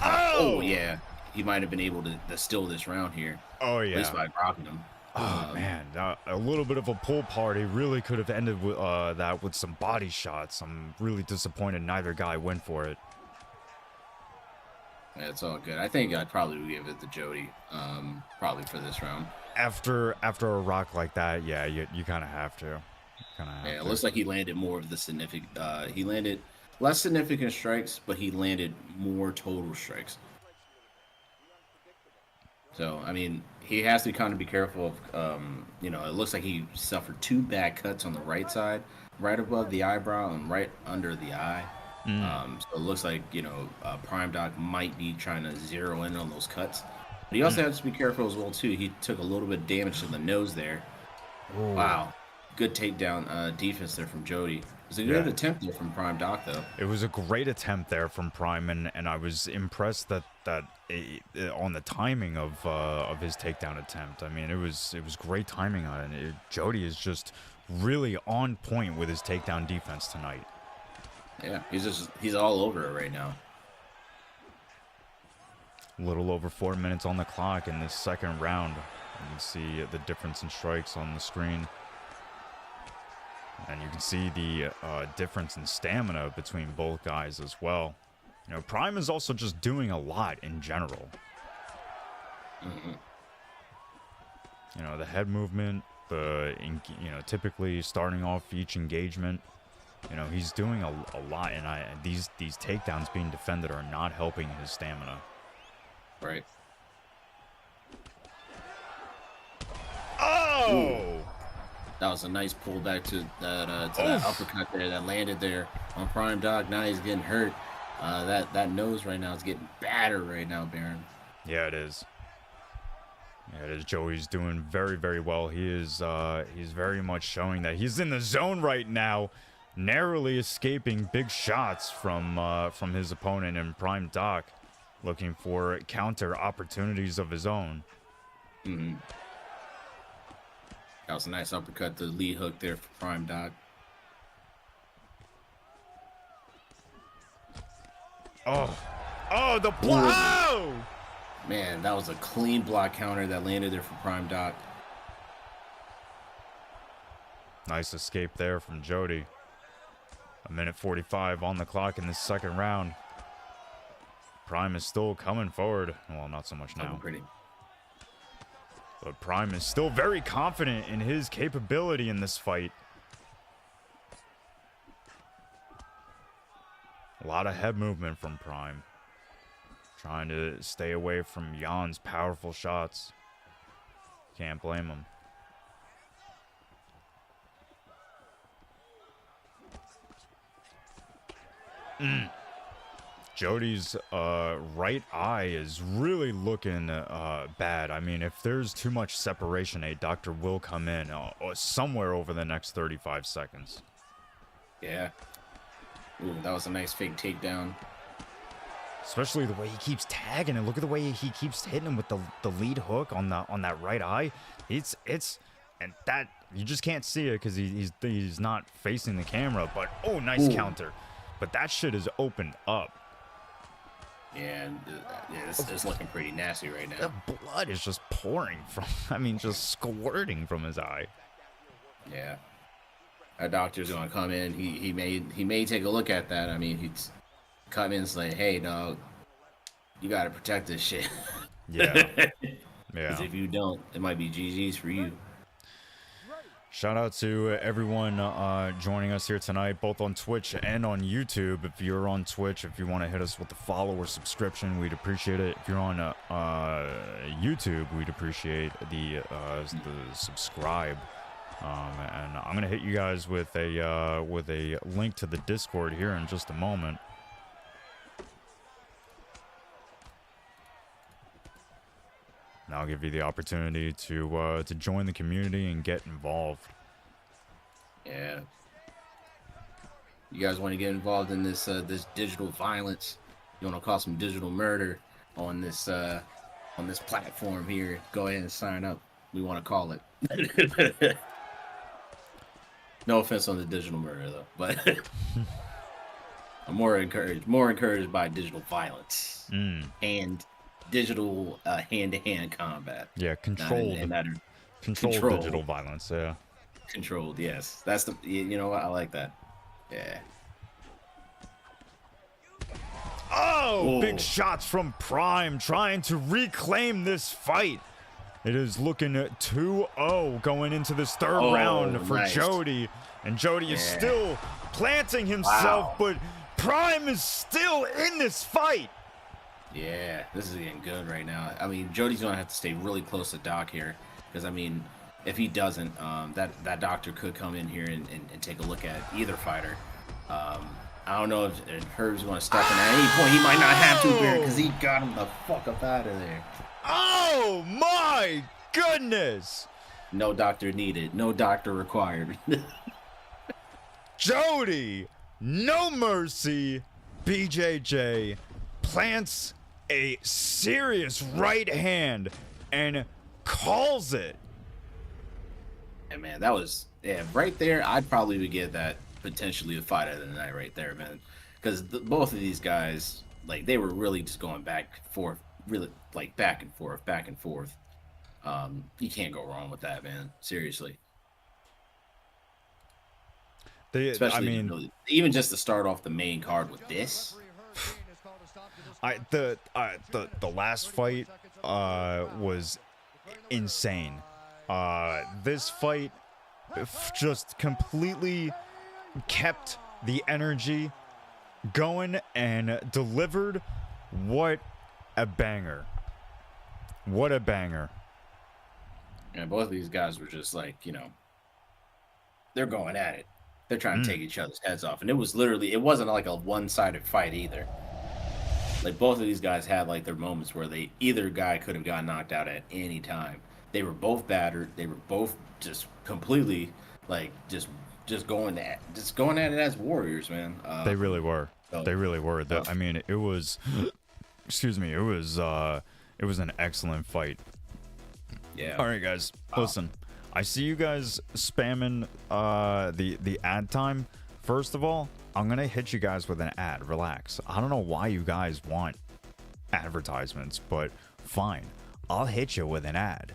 Oh yeah, he might have been able to steal this round here. Oh At least yeah. by dropping him. Oh man, a little bit of a pull party really could have ended with that with some body shots. I'm really disappointed neither guy went for it. Yeah, it's all good. I think I'd probably give it to Jody. Probably for this round. After a rock like that, yeah, you kind of have to. Yeah, it looks like he landed more of the significant. He landed less significant strikes, but he landed more total strikes. So I mean, he has to kind of be careful of. You know, it looks like he suffered 2 bad cuts on the right side, right above the eyebrow and right under the eye. So it looks like, you know, Prime Doc might be trying to zero in on those cuts. But he also has to be careful as well, too. He took a little bit of damage to the nose there. Ooh. Wow. Good takedown defense there from Jody. It was a good attempt there from Prime Doc, though. It was a great attempt there from Prime, and I was impressed that on the timing of his takedown attempt. I mean, it was great timing on it. Jody is just really on point with his takedown defense tonight. Yeah, he's all over it right now. A little over 4 minutes on the clock in this second round. You can see the difference in strikes on the screen. And you can see the difference in stamina between both guys as well. You know, Prime is also just doing a lot in general. You know, the head movement, typically starting off each engagement. You know, he's doing a lot, and these takedowns being defended are not helping his stamina. Right. Oh! Ooh. That was a nice pullback to that uppercut there that landed there on Prime Doc. Now he's getting hurt. That nose right now is getting battered right now, Baron. Yeah, it is. Yeah, it is. Joey's doing very, very well. He's very much showing that he's in the zone right now, narrowly escaping big shots from his opponent and Prime Doc, looking for counter opportunities of his own. That was a nice uppercut, the lead hook there for Prime Doc. Oh, the block! Oh! Man, that was a clean block counter that landed there for Prime Doc. Nice escape there from Jody. 1:45 on the clock in this second round. Prime is still coming forward. Well, not so much now. Pretty. But Prime is still very confident in his capability in this fight. A lot of head movement from Prime. Trying to stay away from Jan's powerful shots. Can't blame him. Jody's right eye is really looking bad. I mean, if there's too much separation, a doctor will come in somewhere over the next 35 seconds. Yeah. Ooh, that was a nice fake takedown. Especially the way he keeps tagging, and look at the way he keeps hitting him with the lead hook on that right eye. It's and that you just can't see it because he's not facing the camera. But oh, nice counter. But that shit is opened up. Yeah, it's looking pretty nasty right now. The blood is just pouring just squirting from his eye. Yeah. Our doctor's gonna come in. He may take a look at that. I mean, he's come in and say, "Hey, dog, you gotta protect this shit." Yeah. Yeah. Because if you don't, it might be GG's for you. Shout out to everyone joining us here tonight, both on Twitch and on YouTube. If you're on Twitch, if you want to hit us with the follow or subscription, we'd appreciate it. If you're on YouTube, we'd appreciate the subscribe. And I'm gonna hit you guys with a link to the Discord here in just a moment. And I'll give you the opportunity to join the community and get involved. Yeah. You guys want to get involved in this digital violence? You want to cause some digital murder on this platform here? Go ahead and sign up. We want to call it. No offense on the digital murder though, but I'm more encouraged by digital violence and digital hand-to-hand combat. Yeah, controlled digital violence. Yeah, controlled. Yes, that's the. You know what? I like that. Yeah. Oh, big shots from Prime trying to reclaim this fight. It is looking at 2-0 going into this third round for nice. Jody. And Jody is still planting himself, but Prime is still in this fight. Yeah, this is getting good right now. I mean, Jody's going to have to stay really close to Doc here. Because, I mean, if he doesn't, that doctor could come in here and take a look at either fighter. I don't know if Herb's going to step in at any point. He might not have to, Bear, because he got him the fuck up out of there. Oh, my goodness. No doctor needed. No doctor required. Jody, no mercy. BJJ plants a serious right hand and calls it. And, man, that was... Yeah, right there, I'd probably would give that potentially a fight of the night right there, man. Because both of these guys, like, they were really just going back and forth. Really, like, back and forth. You can't go wrong with that, man. Seriously. Especially, even just to start off the main card with this. The last fight was insane. This fight just completely kept the energy going and delivered. What a banger. What a banger. And both of these guys were just like, you know, they're going at it. They're trying to take each other's heads off. And it wasn't like a one-sided fight either. Like, both of these guys had, like, their moments where either guy could have gotten knocked out at any time. They were both battered. They were both just completely, like, just going at it as warriors, man. They really were. They really were. I mean, it was, excuse me, it was an excellent fight. Yeah. All right, guys, listen. I see you guys spamming the ad time. First of all, I'm gonna hit you guys with an ad. Relax. I don't know why you guys want advertisements, but fine. I'll hit you with an ad.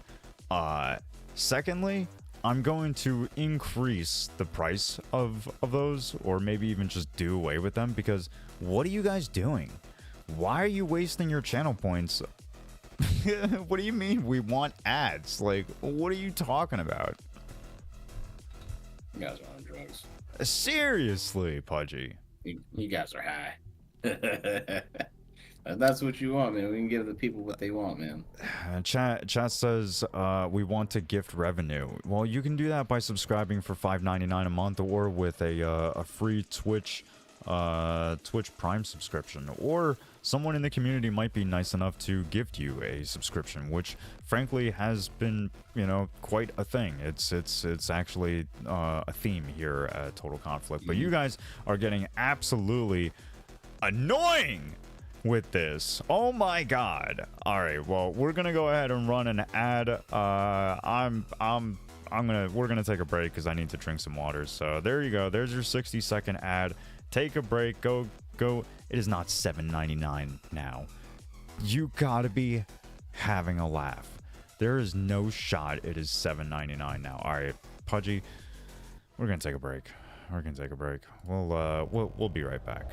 Secondly, I'm going to increase the price of those, or maybe even just do away with them, because what are you guys doing? Why are you wasting your channel points? What do you mean we want ads? Like, what are you talking about? You guys are on drugs. Seriously, Pudgy. You guys are high. That's what you want, man. We can give the people what they want, man. Chat says we want to gift revenue. Well, you can do that by subscribing for $5.99 a month, or with a free Twitch Prime subscription, or someone in the community might be nice enough to gift you a subscription, which frankly has been, you know, quite a thing. It's actually a theme here at Total Conflict. But you guys are getting absolutely annoying with this. Oh my god. All right, well, we're gonna go ahead and run an ad. We're gonna take a break because I need to drink some water. So there you go. There's your 60-second ad. Take a break. Go. It is not $7.99 now. You gotta be having a laugh. There is no shot it is $7.99 now. All right, Pudgy, we're gonna take a break. We'll be right back.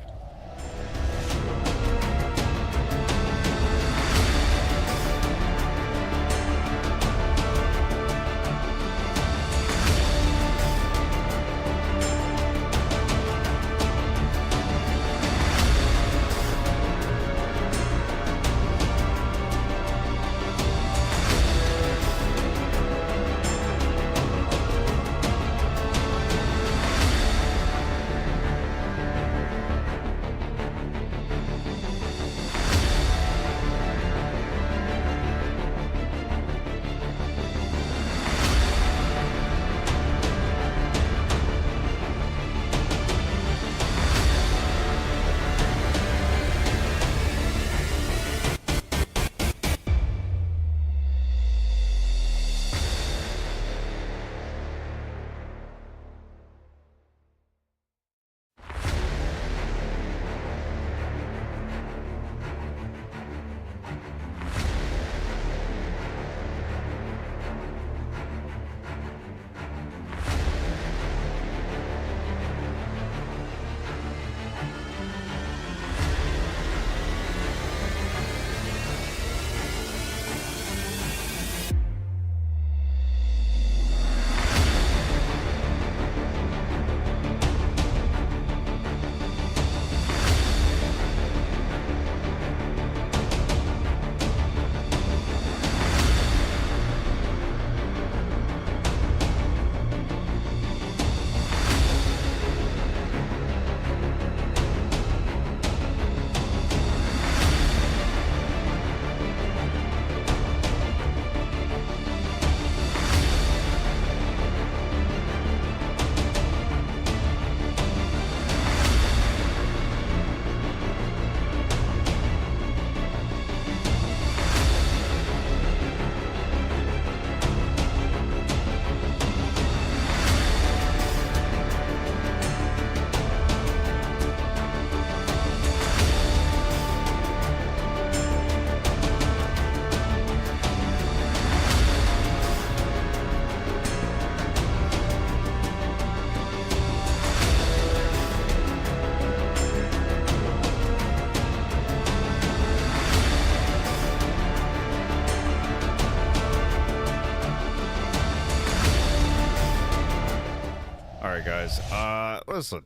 right, guys. Listen.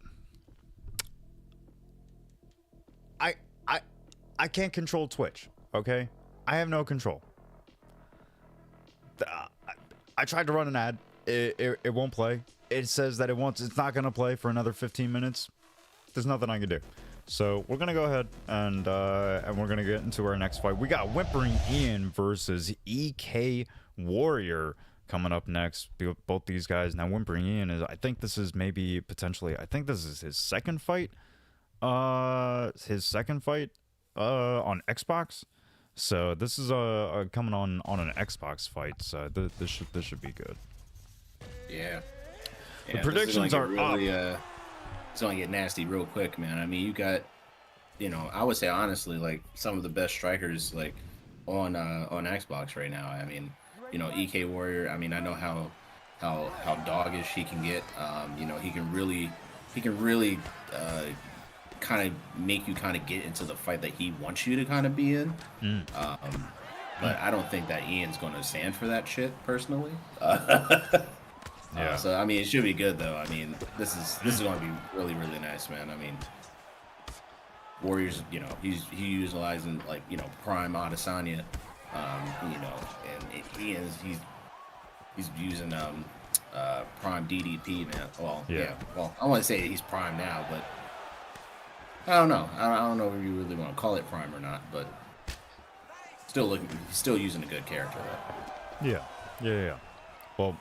I can't control Twitch, okay? I have no control. I tried to run an ad. It won't play. It says that it's not gonna play for another 15 minutes. There's nothing I can do. So we're gonna go ahead and we're gonna get into our next fight. We got Whimpering Ian versus EK Warrior coming up next. Both these guys. Now Whimpering Ian is, I think this is maybe potentially, I think this is his second fight. On Xbox. So this is coming on an Xbox fight. So this should be good. Yeah. The predictions are really, up. It's gonna get nasty real quick, man. I mean, you got, I would say honestly, like some of the best strikers like on Xbox right now. I mean, EK Warrior. I mean, I know how doggish he can get. He can really kind of make you kind of get into the fight that he wants you to kind of be in. But I don't think that Ian's going to stand for that shit personally. Yeah. So I mean, it should be good though. I mean, this is going to be really really nice, man. I mean, Warriors, he's utilizing like prime Adesanya, and Ian's he's using prime DDP, man. Well, yeah. Well, I want to say he's prime now, but I don't know. I don't know if you really want to call it prime or not, but still using a good character though. Yeah. Well,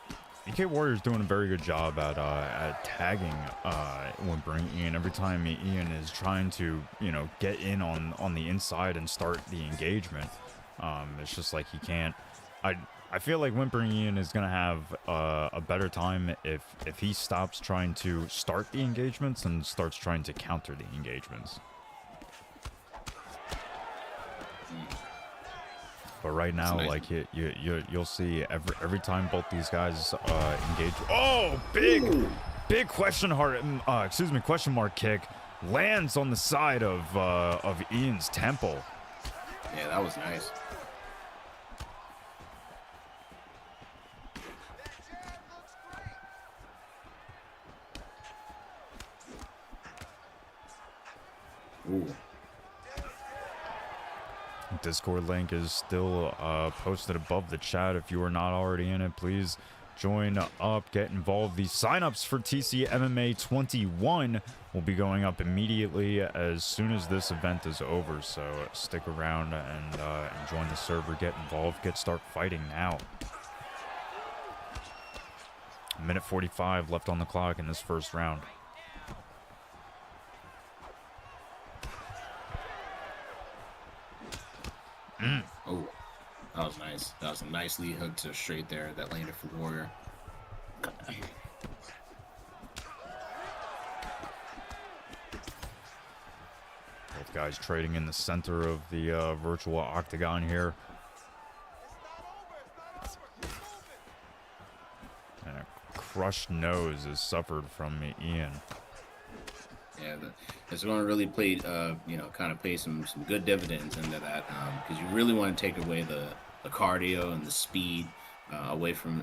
EK Warrior's doing a very good job at tagging Whimpering Ian. Every time Ian is trying to get in on the inside and start the engagement, it's just like he can't. I feel like Whimpering Ian is gonna have a better time if he stops trying to start the engagements and starts trying to counter the engagements. But right now, nice. like you'll see every time both these guys engage. Oh, big question mark kick lands on the side of Ian's temple. Yeah, that was nice. Ooh. Discord link is still posted above the chat. If you are not already in it, please join up, get involved. The signups for TC MMA 21 will be going up immediately as soon as this event is over. So stick around and join the server, get involved, start fighting now. A minute 45 left on the clock in this first round. Oh, that was nice. That was a nice lead hook to straight there that landed for Warrior. Both guys trading in the center of the virtual octagon here. And a crushed nose is suffered from Ian. Yeah, it's going to really play, kind of pay some good dividends into that, because you really want to take away the cardio and the speed away from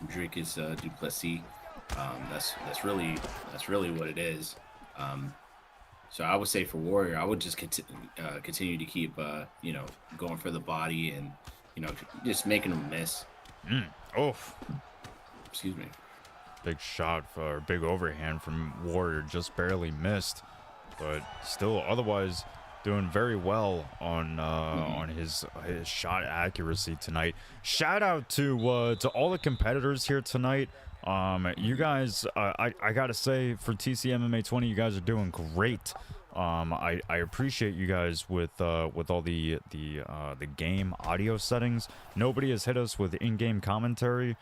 Dricus Duplessis. That's really what it is. So I would say for Warrior, I would just continue to keep going for the body and just making them miss. Excuse me. Big shot for big overhand from Warrior, just barely missed, but still otherwise doing very well on his shot accuracy tonight. Shout out to all the competitors here tonight. You guys, I gotta say, for TC MMA 20, you guys are doing great. I appreciate you guys with all the game audio settings. Nobody has hit us with in-game commentary.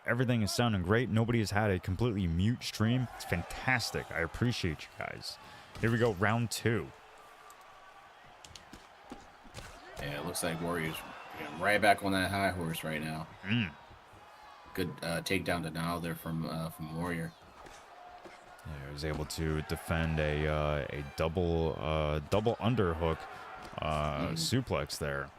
Everything is sounding great. Nobody has had a completely mute stream. It's fantastic. I appreciate you guys. Here we go, round 2. Yeah, it looks like Warriors right back on that high horse right now. Good takedown denial there from Warrior. Yeah, he was able to defend a double underhook suplex there.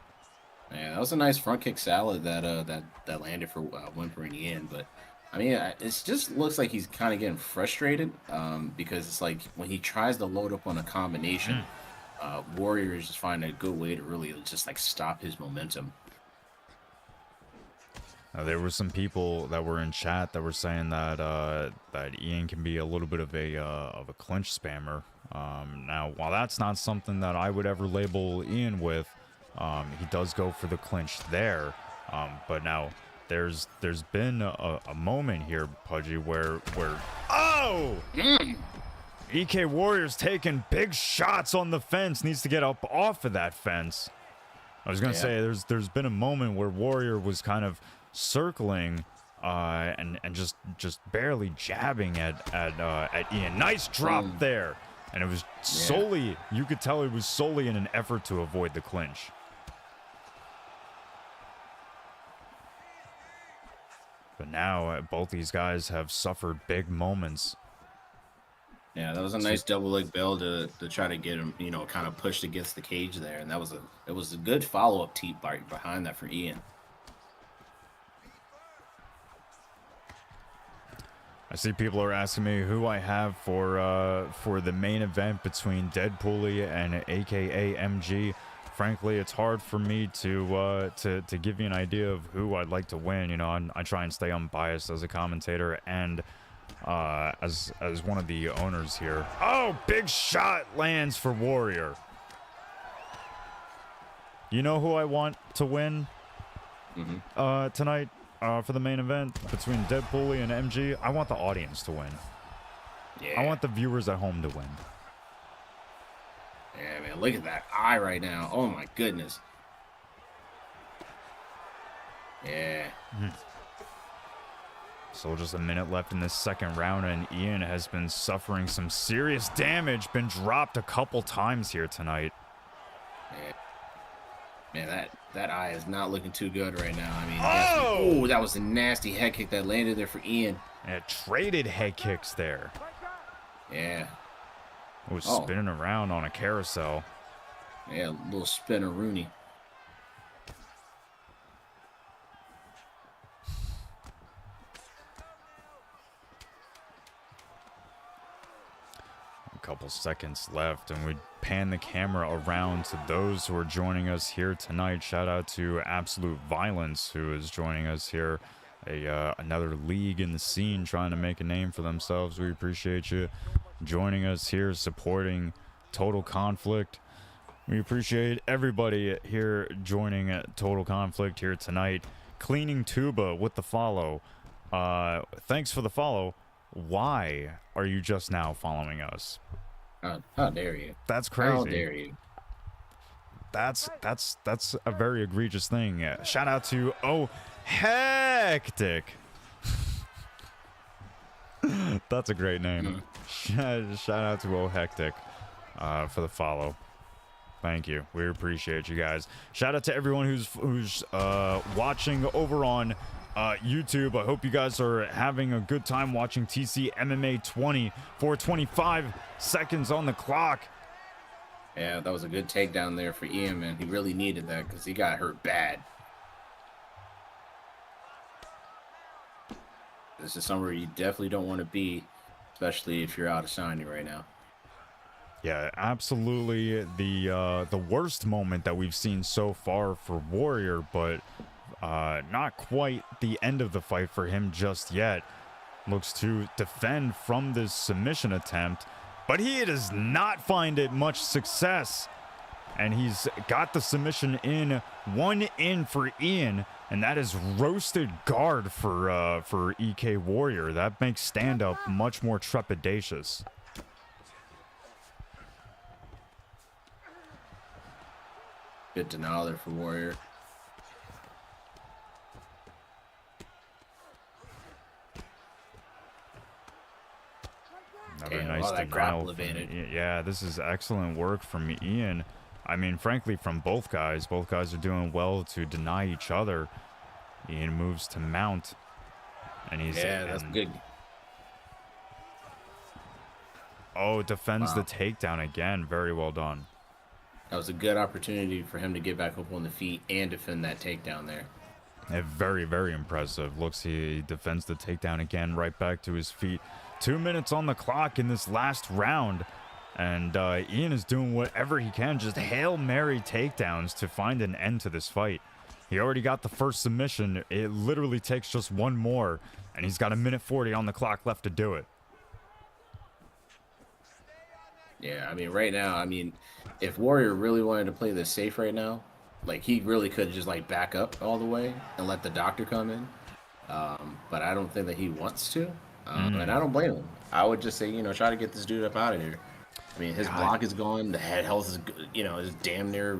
Yeah, that was a nice front kick salad that landed for Whimpering Ian, but I mean, it just looks like he's kind of getting frustrated because it's like when he tries to load up on a combination, Warrior is just finding a good way to really just like stop his momentum. There were some people that were in chat that were saying that that Ian can be a little bit of a clinch spammer. Now, while that's not something that I would ever label Ian with, he does go for the clinch there. But now there's been a moment here, Pudgy, where oh! EK Warrior's taking big shots on the fence. Needs to get up off of that fence. I was gonna say there's been a moment where Warrior was kind of circling and just barely jabbing at Ian. Nice drop there, and it was solely, you could tell it was solely in an effort to avoid the clinch. But now both these guys have suffered big moments. Yeah, that was a nice double leg bell to try to get him, you know, kind of pushed against the cage there, and it was a good follow up teep right behind that for Ian. I see people are asking me who I have for the main event between DEADPOOLY and AKA MG. Frankly, it's hard for me to give you an idea of who I'd like to win. You know, I try and stay unbiased as a commentator and as one of the owners here. Oh, big shot lands for Warrior. You know who I want to win tonight? For the main event between DEADPOOLY and MG, I want the audience to win. Yeah. I want the viewers at home to win. Yeah, man, look at that eye right now. Oh my goodness. Yeah. So just a minute left in this second round, and Ian has been suffering some serious damage. Been dropped a couple times here tonight. Yeah. Man, that eye is not looking too good right now. I mean, oh, that was a nasty head kick that landed there for Ian. And it traded head kicks there. Yeah. It was spinning around on a carousel. Yeah, a little spinner Rooney. Couple seconds left, and we pan the camera around to those who are joining us here tonight. Shout out to Absolute Violence, who is joining us here, another league in the scene trying to make a name for themselves. We appreciate you joining us here, supporting Total Conflict. We appreciate everybody here joining Total Conflict here tonight. Cleaning Tuba with the follow. Thanks for the follow. Why are you just now following us? How dare you? That's crazy. How dare you? That's a very egregious thing. Shout out to Hectic. That's a great name. Shout out to Hectic for the follow. Thank you. We appreciate you guys. Shout out to everyone who's watching over on YouTube. I hope you guys are having a good time watching TC MMA 20 for 25 seconds on the clock. Yeah, that was a good takedown there for Ian, man. He really needed that because he got hurt bad. This is somewhere you definitely don't want to be, especially if you're out of shiny right now. Yeah, absolutely the worst moment that we've seen so far for Warrior, but not quite the end of the fight for him just yet. Looks to defend from this submission attempt, but he does not find it much success. And he's got the submission in, one in for Ian, and that is roasted guard for EK Warrior. That makes stand-up much more trepidatious. Good denial there for Warrior. Another nice denial. Yeah, this is excellent work from Ian. I mean, frankly, from both guys. Both guys are doing well to deny each other. Ian moves to mount, and he's that's good. Oh, defends the takedown again. Very well done. That was a good opportunity for him to get back up on the feet and defend that takedown there. Very, very impressive. Looks he defends the takedown again, right back to his feet. 2 minutes on the clock in this last round. And Ian is doing whatever he can, just Hail Mary takedowns to find an end to this fight. He already got the first submission. It literally takes just one more, and he's got 1:40 on the clock left to do it. Yeah, I mean, right now, I mean, if Warrior really wanted to play this safe right now, like, he really could just, like, back up all the way and let the doctor come in. But I don't think that he wants to. And I don't blame him. I would just say, you know, try to get this dude up out of here. I mean, his block is gone. The head health is, you know, is damn near,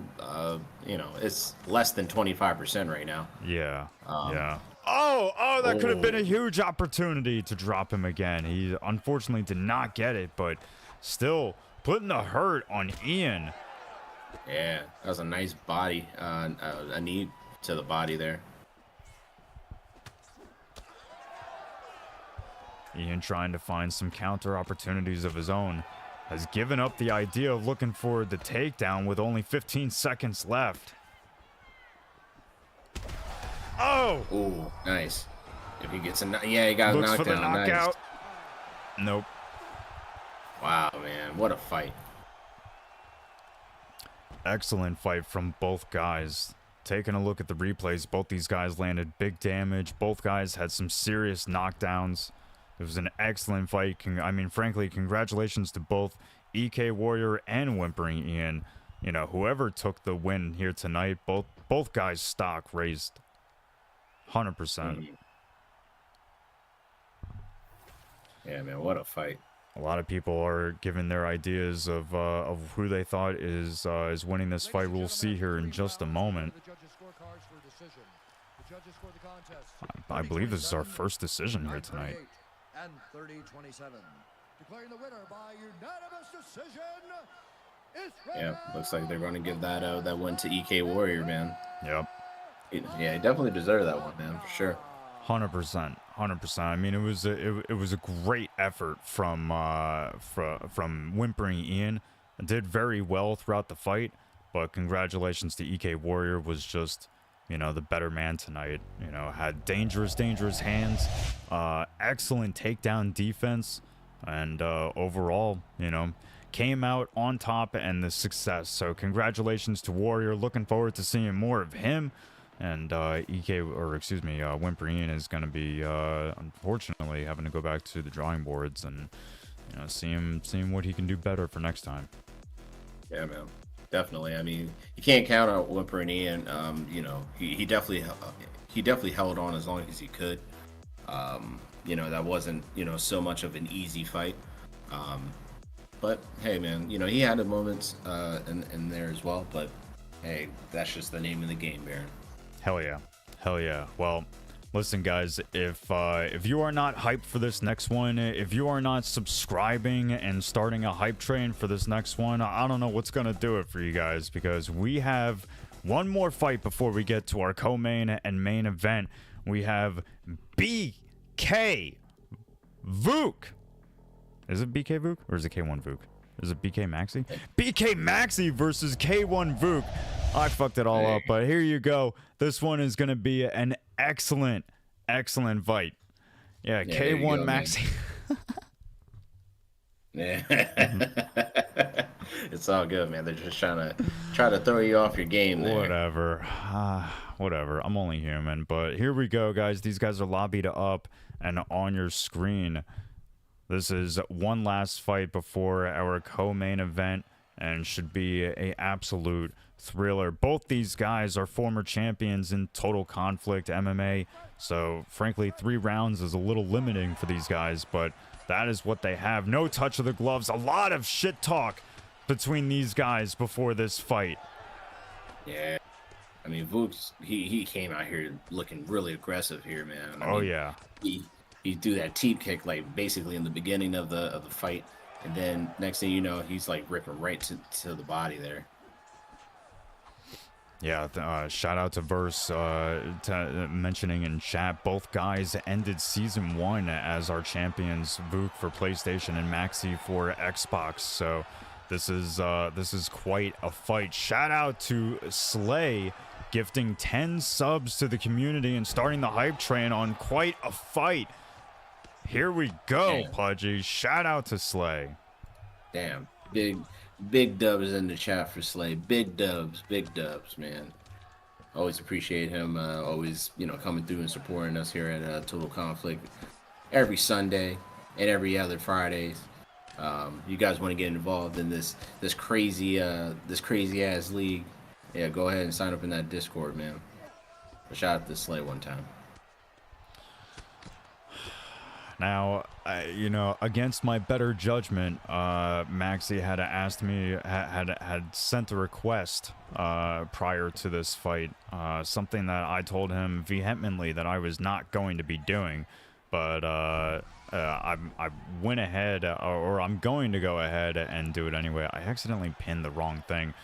you know, it's less than 25% right now. Yeah, yeah. Oh, that could have been a huge opportunity to drop him again. He unfortunately did not get it, but still putting the hurt on Ian. Yeah, that was a nice body, a knee to the body there. Ian trying to find some counter opportunities of his own. Has given up the idea of looking for the takedown with only 15 seconds left. Oh! Ooh, nice. If he gets a yeah, he got looks a knockdown. for the knockout. Nice. Nope. Wow, man, what a fight. Excellent fight from both guys. Taking a look at the replays, both these guys landed big damage. Both guys had some serious knockdowns. It was an excellent fight. I mean, frankly, congratulations to both EK Warrior and Whimpering Ian. You know, whoever took the win here tonight, both guys' stock raised 100%. Yeah, man, what a fight. A lot of people are giving their ideas of who they thought is winning this fight. We'll see here in just a moment. I believe this is our first decision here tonight. And 30-27. Declaring the winner by unanimous decision. Yeah, looks like they're going to give that win to EK Warrior, man. Yep. Yeah, he definitely deserved that one, man, for sure. 100%. I mean, it was a great effort from Whimpering Ian. Did very well throughout the fight, but congratulations to EK Warrior. Was just, you know, the better man tonight. You know, had dangerous hands, excellent takedown defense, and overall, you know, came out on top and the success. So congratulations to Warrior. Looking forward to seeing more of him. And Whimpering Ian is going to be, unfortunately, having to go back to the drawing boards and, you know, seeing what he can do better for next time. Yeah, man, definitely. I mean, you can't count on Whimpering Ian. You know, he definitely held on as long as he could. You know, that wasn't, you know, so much of an easy fight. But hey, man, you know, he had the moments in there as well. But hey, that's just the name of the game, Baron. Hell yeah. Well, listen, guys, if you are not hyped for this next one, if you are not subscribing and starting a hype train for this next one, I don't know what's gonna do it for you guys, because we have one more fight before we get to our co-main and main event. We have BK Vuk. Is it BK Vuk or is it K1 Vuk? Is it BK Maxi? BK Maxi versus K1 Vuk. I fucked it all up, but here you go. This one is going to be an excellent fight. Yeah, K1 Maxi. Yeah. It's all good, man. They're just trying to throw you off your game there. Whatever. I'm only human, but here we go, guys. These guys are lobbied up and on your screen. This is one last fight before our co-main event and should be a absolute thriller. Both these guys are former champions in Total Conflict MMA, so frankly 3 rounds is a little limiting for these guys, but that is what they have. No touch of the gloves. A lot of shit talk between these guys before this fight. Yeah. I mean, Vooks, he came out here looking really aggressive here, man. I mean, yeah. He threw that teep kick like basically in the beginning of the fight, and then next thing you know, he's like ripping right to the body there. Yeah, shout out to Verse mentioning in chat, both guys ended season 1 as our champions, Vuk for PlayStation and Maxi for Xbox. So this is quite a fight. Shout out to Slay gifting 10 subs to the community and starting the hype train on quite a fight. Here we go, Damn. Pudgy. Shout out to Slay. Damn. Big dubs in the chat for Slay. Big dubs, man. Always appreciate him. Always, coming through and supporting us here at Total Conflict every Sunday and every other Fridays. You guys want to get involved in this crazy ass league? Yeah, go ahead and sign up in that Discord, man. A shout out to Slay one time. Now, against my better judgment, Maxi had asked me, had sent a request prior to this fight, something that I told him vehemently that I was not going to be doing, but I went ahead, or I'm going to go ahead and do it anyway. I accidentally pinned the wrong thing.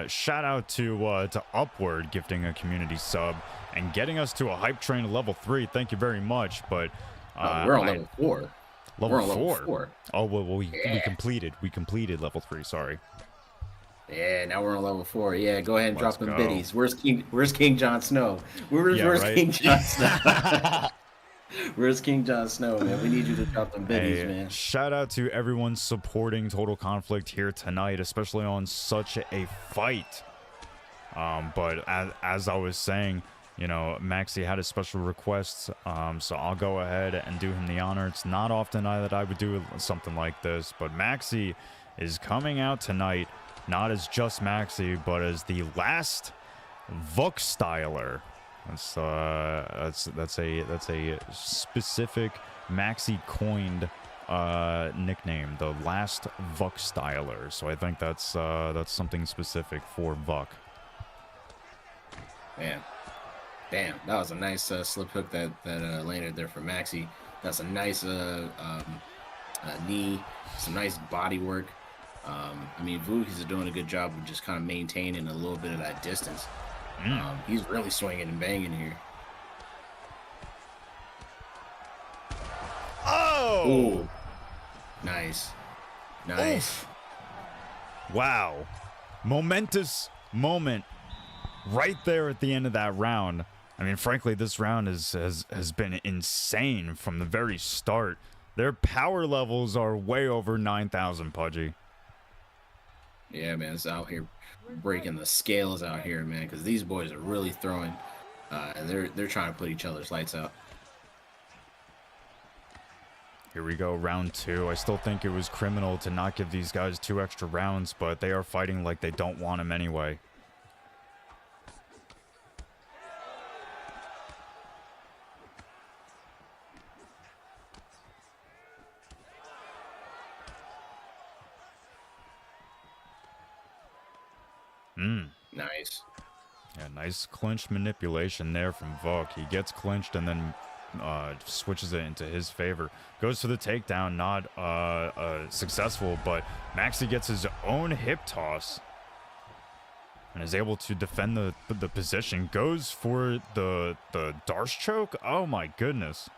Shout out to Upward gifting a community sub and getting us to a hype train to level 3. Thank you very much, but. We're on level 4. Level 4? Oh, well, we completed level 3, sorry. Yeah, now we're on level 4. Yeah, go ahead and drop them biddies. Where's King Jon Snow? Where's King Jon Snow? Where's King Jon Snow, man? We need you to drop them biddies, man. Shout out to everyone supporting Total Conflict here tonight, especially on such a fight. But as I was saying, Maxi had a special request, so I'll go ahead and do him the honor. It's not often that I would do something like this, but Maxi is coming out tonight, not as just Maxi, but as the last Vuk styler. That's a specific Maxi coined nickname, the last Vuk styler. So I think that's something specific for Vuk. Man. Damn, that was a nice slip hook that landed there for Maxi. That's a nice knee, some nice body work. Vuk is doing a good job of just kind of maintaining a little bit of that distance. He's really swinging and banging here. Oh! Ooh. Nice. Oof. Wow. Momentous moment right there at the end of that round. Frankly, this round has been insane from the very start. Their power levels are way over 9,000, Pudgy. Yeah, man, it's out here breaking the scales out here, man, because these boys are really throwing, and they're trying to put each other's lights out. Here we go, round 2. I still think it was criminal to not give these guys 2 extra rounds, but they are fighting like they don't want them anyway. Nice. Yeah, nice clinch manipulation there from Vuk. He gets clinched and then switches it into his favor. Goes for the takedown, not successful, but Maxi gets his own hip toss and is able to defend the position. Goes for the Darce choke. Oh my goodness.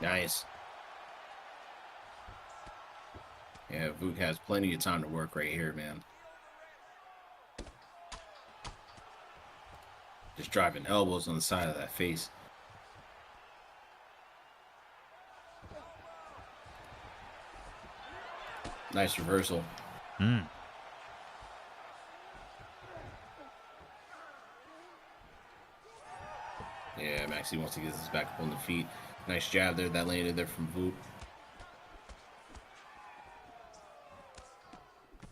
Nice. Yeah, Vuk has plenty of time to work right here, man. Just driving elbows on the side of that face. Nice reversal. Yeah, Maxi wants to get this back up on the feet. Nice jab there that landed there from Vuk.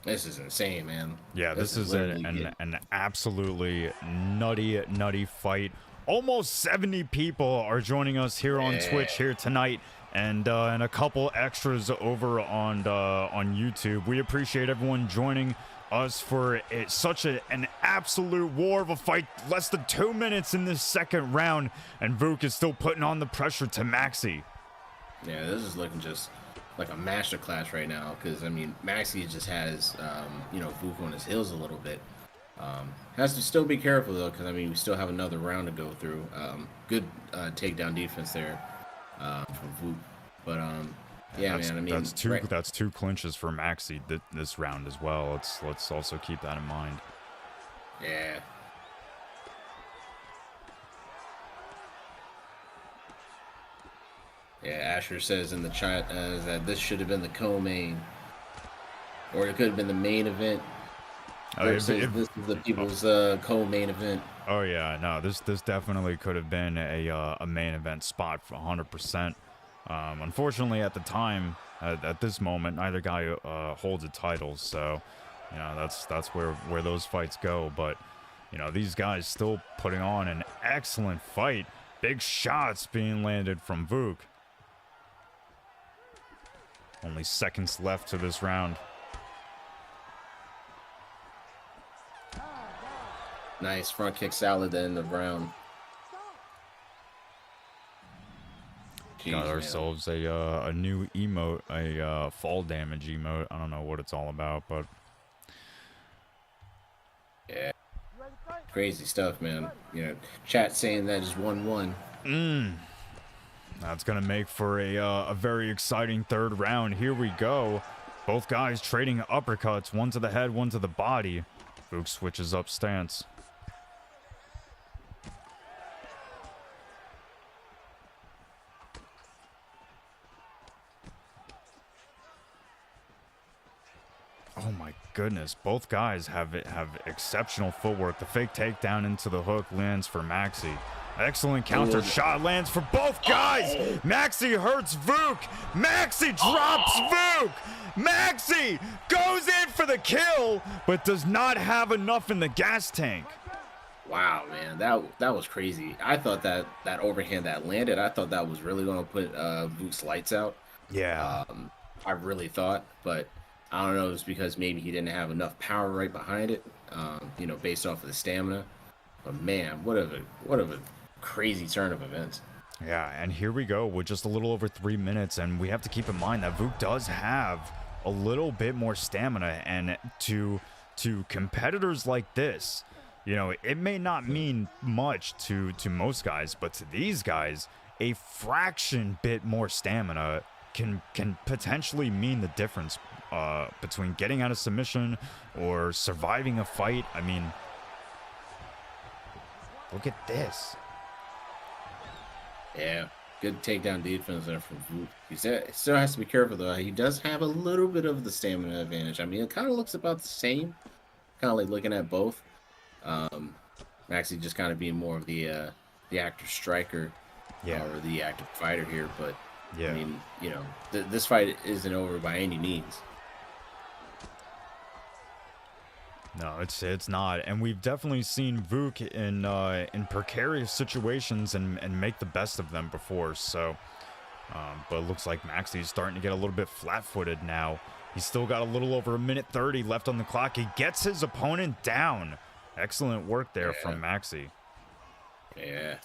This is insane, man. Yeah, this is an absolutely nutty fight. Almost 70 people are joining us here on Twitch here tonight, and a couple extras over on YouTube. We appreciate everyone joining us for such an absolute war of a fight. Less than 2 minutes in this second round, and Vuk is still putting on the pressure to Maxi. Yeah, this is looking just like a masterclass right now, because Maxi just has Vuk on his heels a little bit. Has to still be careful though, because we still have another round to go through. Good takedown defense there from Vuk, but Yeah, that's, man. I mean, that's two clinches for Maxi this round as well. Let's also keep that in mind. Yeah. Yeah, Asher says in the chat that this should have been the co-main, or it could have been the main event. This is the people's co-main event. Oh yeah, no, this definitely could have been a main event spot for 100%. Unfortunately, at the time, at this moment, neither guy holds a title, so you know that's where those fights go. But you know, these guys still putting on an excellent fight. Big shots being landed from Vuk. Only seconds left to this round. Nice front kick salad at the end of the round. Jeez, Got man. ourselves a new emote, a fall damage emote. I don't know what it's all about, but yeah, crazy stuff, man. You know, chat saying that is 1-1. That's gonna make for a very exciting third round. Here we go. Both guys trading uppercuts, one to the head, one to the body. Vuk switches up stance. Oh my goodness, both guys have exceptional footwork. The fake takedown into the hook lands for Maxi. Excellent counter shot lands for both guys. Maxi hurts Vuk. Maxi drops Vuk. Maxi goes in for the kill, but does not have enough in the gas tank. Wow, man, that was crazy. I thought that overhand that landed, I thought that was really going to put Vuk's lights out. Yeah. I really thought, but I don't know. It's because maybe he didn't have enough power right behind it, you know, based off of the stamina. But man, what of a crazy turn of events. Yeah, and here we go with just a little over 3 minutes, and we have to keep in mind that Vuk does have a little bit more stamina, and to competitors like this, you know, it may not mean much to most guys, but to these guys, a fraction bit more stamina can potentially mean the difference between getting out of submission or surviving a fight. I mean, look at this. Yeah, good takedown defense there from Vuk. He still has to be careful though. He does have a little bit of the stamina advantage. I mean, it kind of looks about the same. Kind of like looking at both. Maxi just kind of being more of the active striker, or the active fighter here. But yeah, I mean, you know, this fight isn't over by any means. No, it's not, and we've definitely seen Vuk in precarious situations and make the best of them before. So, but it looks like Maxi's starting to get a little bit flat-footed now. He's still got a little over 1:30 left on the clock. He gets his opponent down. Excellent work there from Maxi. Yeah.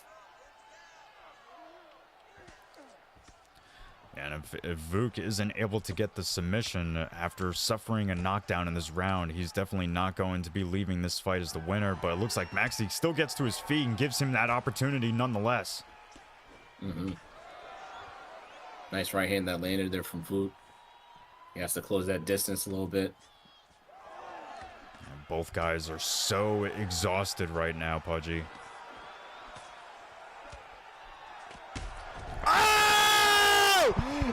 And if Vuk isn't able to get the submission after suffering a knockdown in this round, he's definitely not going to be leaving this fight as the winner. But it looks like Maxi still gets to his feet and gives him that opportunity nonetheless. Nice right hand that landed there from Vuk. He has to close that distance a little bit. And both guys are so exhausted right now, Pudgy.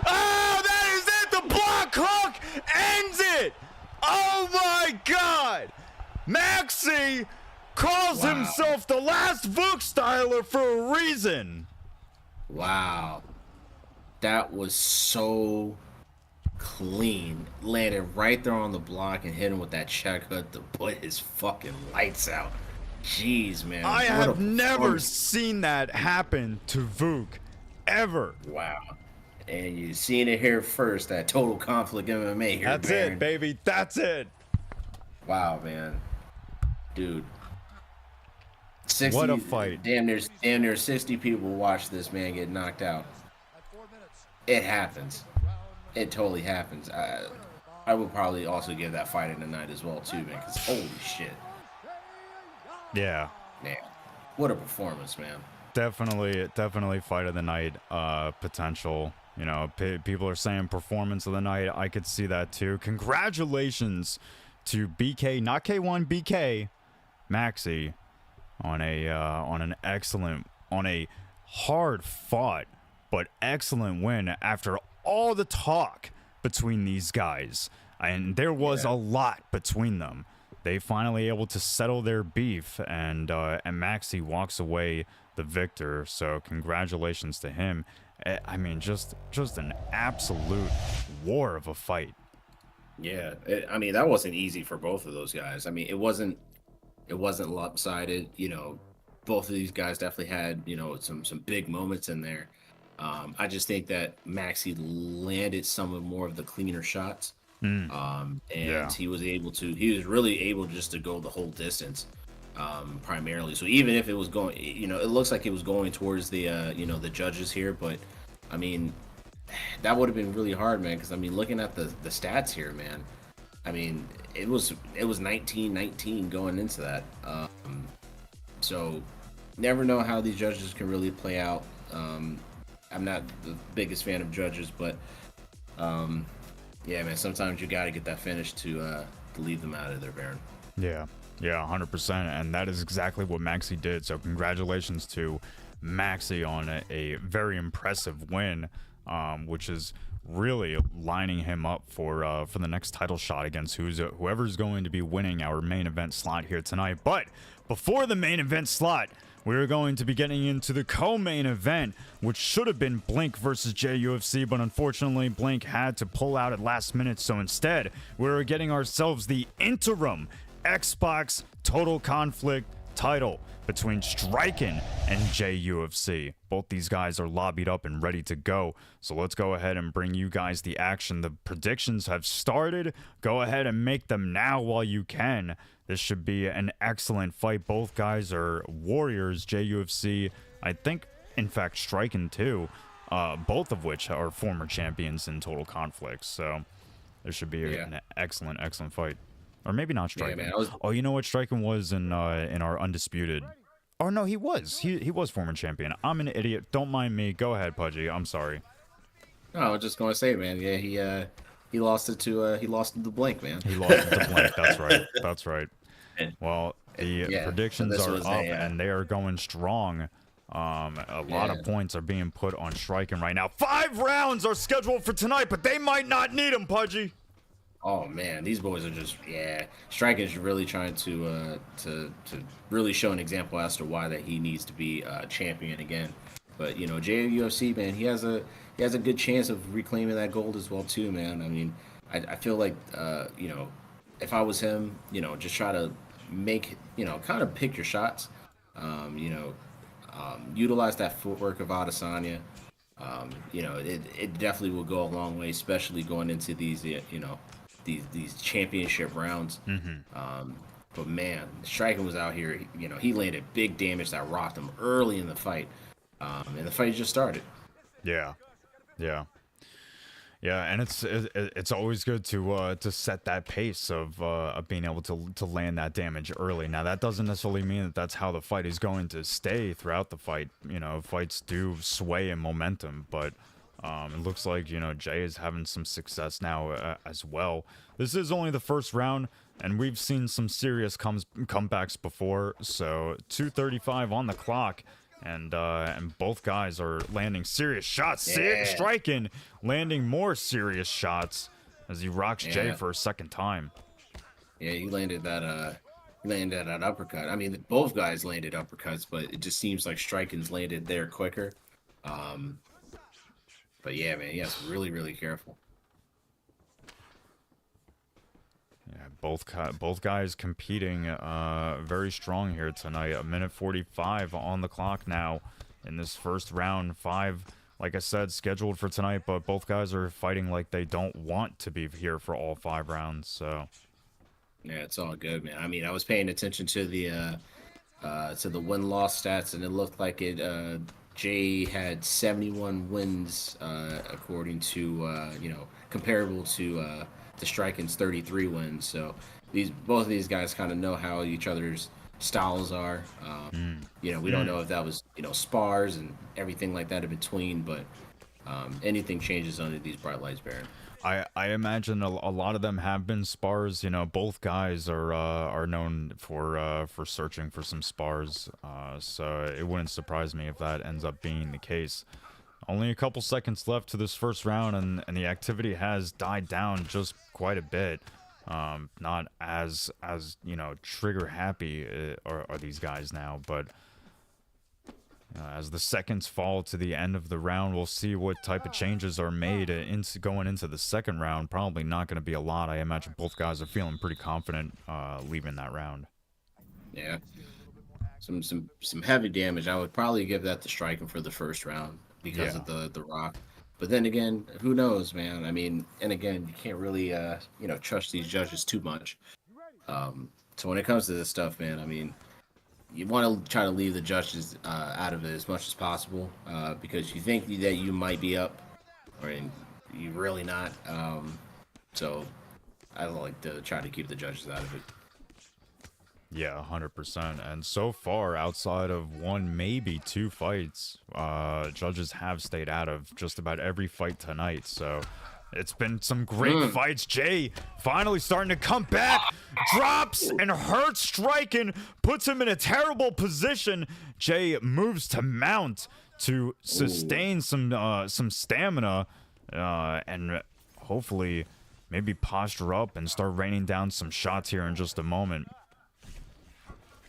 Oh, that is it! The block hook ends it! Oh my god! Maxi calls himself the last Vuk styler for a reason. Wow. That was so clean. Landed right there on the block and hit him with that check hook to put his fucking lights out. Jeez, man. I have never seen that happen to Vuk. Ever. Wow. And you've seen it here first at Total Conflict MMA here. That's it, baby. That's it. Wow, man. Dude. 60, what a fight. Damn near 60 people watch this man get knocked out. It happens. It totally happens. I would probably also give that fight in the night as well, too, man, because holy shit. Yeah. Man. What a performance, man. Definitely fight of the night potential. You know, people are saying performance of the night. I could see that too. Congratulations to BK, not K1, BK, Maxi, on a hard fought but excellent win after all the talk between these guys. And there was a lot between them. They finally able to settle their beef, and Maxi walks away the victor. So congratulations to him. I mean, just an absolute war of a fight. Yeah, I mean, that wasn't easy for both of those guys. I mean, it wasn't lopsided. You know, both of these guys definitely had, you know, some big moments in there. I just think that Maxi landed some of more of the cleaner shots. And he was really able just to go the whole distance, primarily. So even if it was going, you know, it looks like it was going towards the, you know, the judges here, but I mean, that would have been really hard, man. Because I mean, looking at the stats here, man, I mean, it was 19-19 going into that. So never know how these judges can really play out. I'm not the biggest fan of judges, but yeah, man, sometimes you got to get that finish to leave them out of there, Baron. Yeah, 100%, and that is exactly what Maxi did. So congratulations to Maxi on a very impressive win, which is really lining him up for the next title shot against whoever's going to be winning our main event slot here tonight. But before the main event slot, we're going to be getting into the co-main event, which should have been Blink versus JayUFC, but unfortunately Blink had to pull out at last minute. So instead, we're getting ourselves the Interim Xbox Total Conflict title between Strqin and JayUFC. Both these guys are lobbied up and ready to go. So let's go ahead and bring you guys the action. The predictions have started. Go ahead and make them now while you can. This should be an excellent fight. Both guys are warriors. JayUFC, I think, in fact, Strqin too. Both of which are former champions in Total Conflict. So this should be an excellent fight. Or maybe not Strqin. Yeah, oh, you know what? Strqin was in our Undisputed. Oh, no, he was. He was former champion. I'm an idiot. Don't mind me. Go ahead, Pudgy. I'm sorry. No, I was just going to say, man. Yeah, he lost it to the Blink, man. He lost it to Blink. That's right. That's right. Well, the predictions are up, and they are going strong. A lot of points are being put on Strqin right now. 5 rounds are scheduled for tonight, but they might not need them, Pudgy. Oh man, these boys are just Strqin is really trying to really show an example as to why that he needs to be champion again. But you know, JayUFC, man, he has a good chance of reclaiming that gold as well too, man. I mean, I feel like you know, if I was him, you know, just try to make, you know, kind of pick your shots. You know, utilize that footwork of Adesanya. You know, it definitely will go a long way, especially going into these, you know, these championship rounds. But man, Strqin was out here. You know, he landed big damage that rocked him early in the fight, and the fight just started. Yeah, and it's always good to set that pace of being able to land that damage early. Now that doesn't necessarily mean that that's how the fight is going to stay throughout the fight. You know, fights do sway in momentum, but it looks like, you know, Jay is having some success now as well. This is only the first round, and we've seen some serious comebacks before. So 2:35 on the clock. And both guys are landing serious shots. Strqin landing more serious shots as he rocks Jay for a second time. Yeah, he landed that uppercut. I mean, both guys landed uppercuts, but it just seems like Strqin's landed there quicker. But yeah, man, he has to be really, really careful. Yeah, both guys competing very strong here tonight. 1:45 on the clock now in this first round. 5, like I said, scheduled for tonight, but both guys are fighting like they don't want to be here for all 5 rounds. So yeah, it's all good, man. I mean, I was paying attention to the win-loss stats, and it looked like Jay had 71 wins, according to you know, comparable to Strqin's 33 wins. So both of these guys kind of know how each other's styles are. You know, we don't know if that was, you know, spars and everything like that in between, but anything changes under these bright lights, Baron. I imagine a lot of them have been spars. You know, both guys are known for searching for some spars. So it wouldn't surprise me if that ends up being the case. Only a couple seconds left to this first round, and the activity has died down just quite a bit. Not as you know, trigger happy are these guys now, but as the seconds fall to the end of the round, we'll see what type of changes are made going into the second round. Probably not going to be a lot. I imagine both guys are feeling pretty confident leaving that round. Yeah, some heavy damage. I would probably give that to Strqin for the first round because of the rock. But then again, who knows, man? I mean, and again, you can't really you know, trust these judges too much. So when it comes to this stuff, man, I mean, you want to try to leave the judges out of it as much as possible because you think that you might be up, or you're really not. So I like to try to keep the judges out of it. Yeah, 100%. And so far, outside of one, maybe two fights, judges have stayed out of just about every fight tonight. So it's been some great fights. Jay finally starting to come back, drops and hurts Strqin, puts him in a terrible position. Jay moves to mount to sustain some stamina and hopefully maybe posture up and start raining down some shots here in just a moment.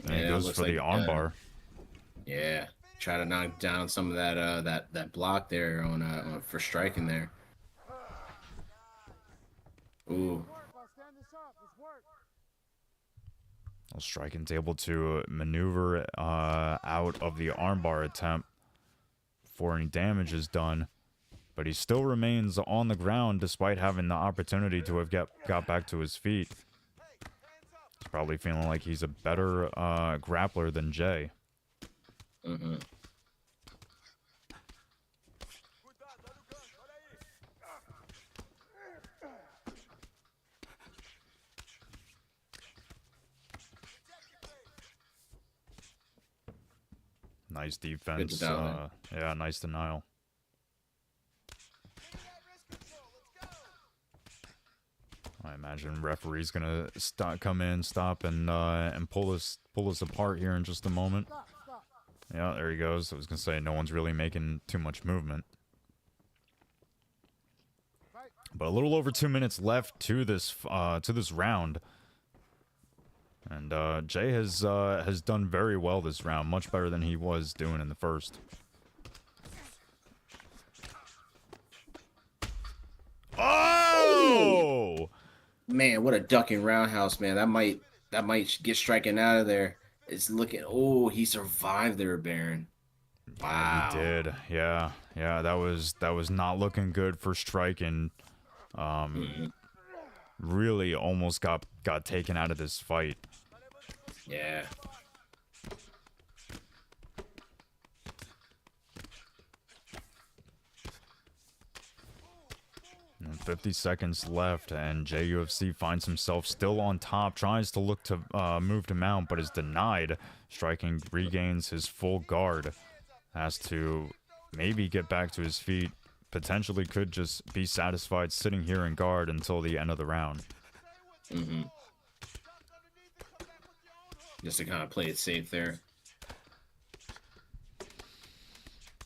And he goes for the armbar. Yeah, try to knock down some of that block there on for Strqin there. Ooh. Well, Strqin's able to maneuver out of the armbar attempt before any damage is done, but he still remains on the ground despite having the opportunity to have got back to his feet. He's probably feeling like he's a better grappler than Jay. Nice defense. Yeah, nice denial. I imagine referee's gonna come in, stop, and pull us apart here in just a moment. Yeah, there he goes. I was gonna say no one's really making too much movement, but a little over 2 minutes left to this round, and Jay has done very well this round, much better than he was doing in the first. Oh! Man, what a ducking roundhouse, man. That might get Strqin out of there. It's looking. Oh, he survived there, Baron. Wow. He did. Yeah. That was not looking good for Strqin. Really almost got taken out of this fight. Yeah. And 50 seconds left, and JayUFC finds himself still on top, tries to look to move to mount, but is denied. Strqin regains his full guard, has to maybe get back to his feet, potentially could just be satisfied sitting here in guard until the end of the round. Just to kind of play it safe there.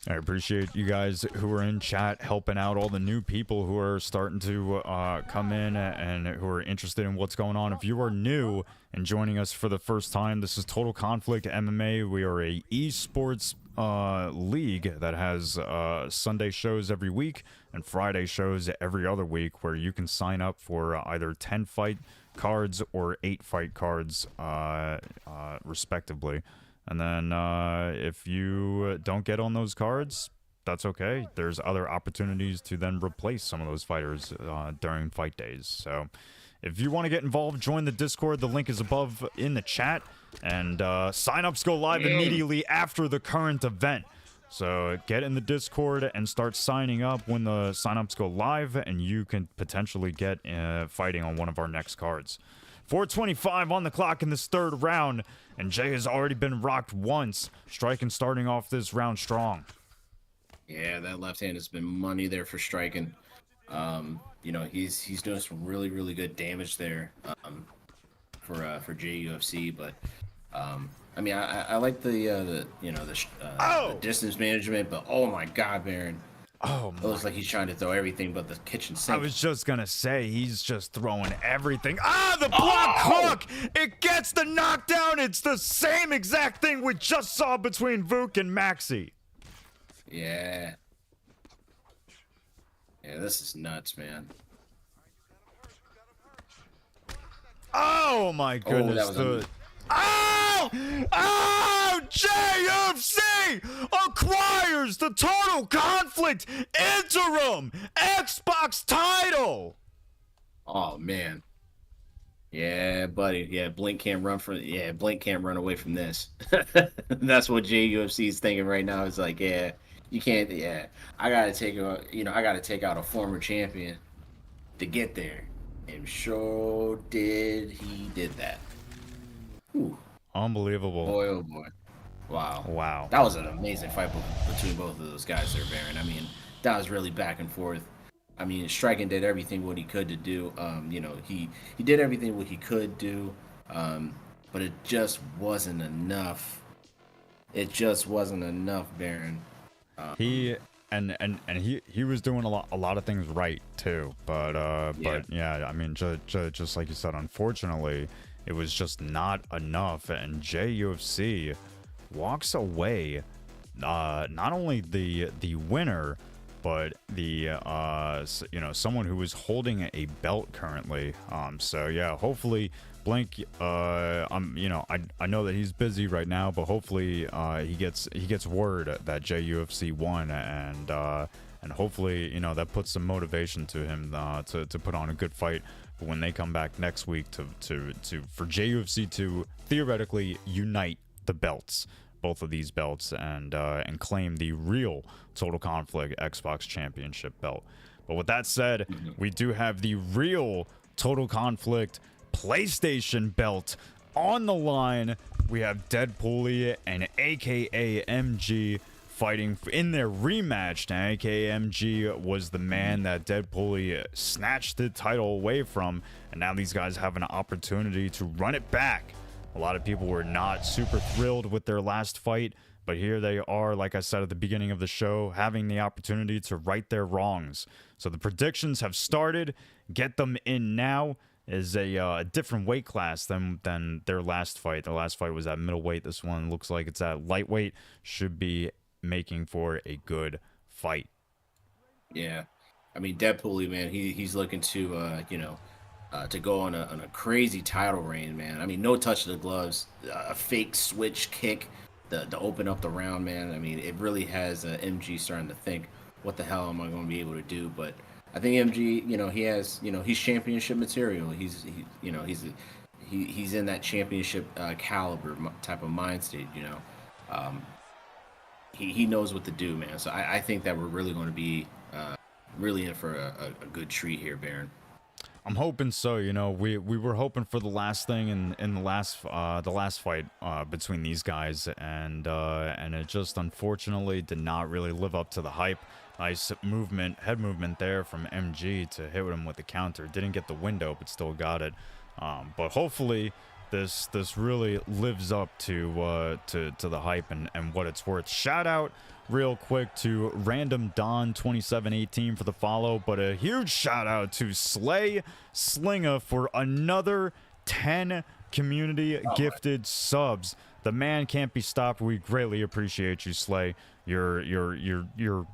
I appreciate you guys who are in chat helping out all the new people who are starting to come in and who are interested in what's going on. If you are new and joining us for the first time, this is Total Conflict MMA. We are a esports league that has Sunday shows every week and Friday shows every other week, where you can sign up for either 10 fight cards or 8 fight cards respectively. And then if you don't get on those cards, that's okay. There's other opportunities to then replace some of those fighters during fight days. So if you want to get involved, join the Discord. The link is above in the chat. And signups go live immediately after the current event. So get in the Discord and start signing up when the signups go live, and you can potentially get fighting on one of our next cards. 4:25 on the clock in this third round, and Jay has already been rocked once. Strqin starting off this round strong. Yeah, that left hand has been money there for Strqin. You know, he's doing some really good damage there for JUFC, but I mean, I like the you know the Oh! distance management, but oh my God, Baron, Oh it looks my. like he's trying to throw everything but the kitchen I sink. was just gonna say, he's just throwing everything. Ah, the block Oh! hook! It gets the knockdown! It's the same exact thing we just saw between Vuk and Maxi. Yeah. Yeah, this is nuts, man. Oh my Oh, goodness, that was Oh! Oh! JFC acquires the Total Conflict Interim Xbox Title! Oh man. Yeah, buddy. Yeah, Blink can't run from. Yeah, Blink can't run away from this. That's what JUFC is thinking right now. It's like, yeah, you can't. Yeah, I gotta take a. You know, I gotta take out a former champion to get there. And sure did he did that. Ooh, Unbelievable. boy, oh boy. Wow. Wow. That was an amazing fight between both of those guys there, Baron. I mean, that was really back and forth. I mean, Strqin did everything what he could to do. You know, he did everything what he could do, but it just wasn't enough. It just wasn't enough, Baron. He and he was doing a lot of things right too, but yeah, I mean, just like you said, unfortunately, it was just not enough, and JUFC walks away, not only the winner, but the you know, someone who is holding a belt currently. So yeah, hopefully Blink, you know, I know that he's busy right now, but hopefully he gets word that JUFC won, and hopefully, you know, that puts some motivation to him to put on a good fight when they come back next week for JUFC to theoretically unite the belts, both of these belts, and claim the real Total Conflict Xbox Championship belt. But with that said, we do have the real Total Conflict PlayStation belt on the line. We have DEADPOOLY and AKA MG fighting in their rematch. Now, AKA MG was the man that DEADPOOLY snatched the title away from, and now these guys have an opportunity to run it back. A lot of people were not super thrilled with their last fight, but here they are, like I said at the beginning of the show, having the opportunity to right their wrongs. So the predictions have started. Get them in now. Is a different weight class than their last fight. Their last fight was at middleweight. This one looks like it's at lightweight. Should be making for a good fight. Yeah, I mean, DEADPOOLY, man, he's looking to you know, to go on a crazy title reign, man. I mean, no touch of the gloves, a fake switch kick to open up the round, man. I mean, it really has MG starting to think, what the hell am I going to be able to do? But I think MG, you know, he has, you know, he's championship material. He's in that championship caliber type of mind state, you know. He knows what to do, man. So I think that we're really going to be really in for a good treat here, Baron. I'm hoping so. You know, we were hoping for the last thing in the last fight between these guys, and it just unfortunately did not really live up to the hype. Nice movement, head movement there from MG to hit him with the counter. Didn't get the window, but still got it. But hopefully this really lives up to the hype and what it's worth. Shout out real quick to Random Don 2718 for the follow, but a huge shout out to Slay Slinga for another 10 community gifted subs. The man can't be stopped. We greatly appreciate you, Slay. You're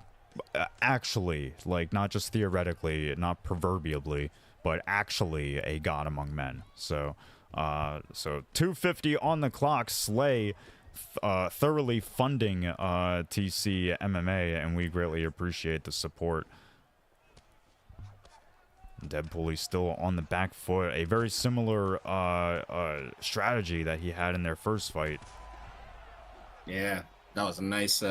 actually, like, not just theoretically, not proverbially, but actually a god among men. So 250 on the clock. Slay thoroughly funding TC MMA, and we greatly appreciate the support. DEADPOOLY still on the back foot. A very similar strategy that he had in their first fight. Yeah, that was a nice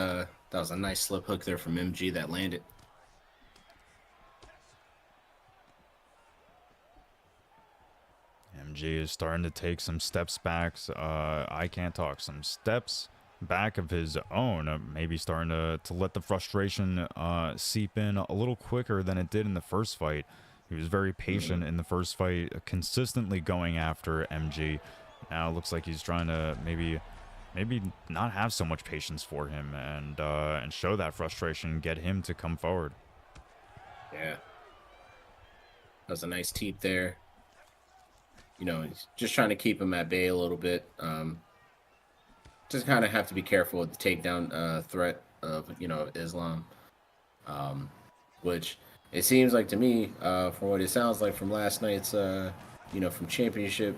slip hook there from MG that landed. MG is starting to take some steps back. I can't talk. Some steps back of his own, maybe starting to let the frustration seep in a little quicker than it did in the first fight. He was very patient in the first fight, consistently going after MG. Now it looks like he's trying to maybe not have so much patience for him and show that frustration, get him to come forward. Yeah. That was a nice teep there. You know, he's just trying to keep him at bay a little bit. Just kind of have to be careful with the takedown threat of, you know, Islam. Which it seems like to me, from what it sounds like from last night's, you know, from championship,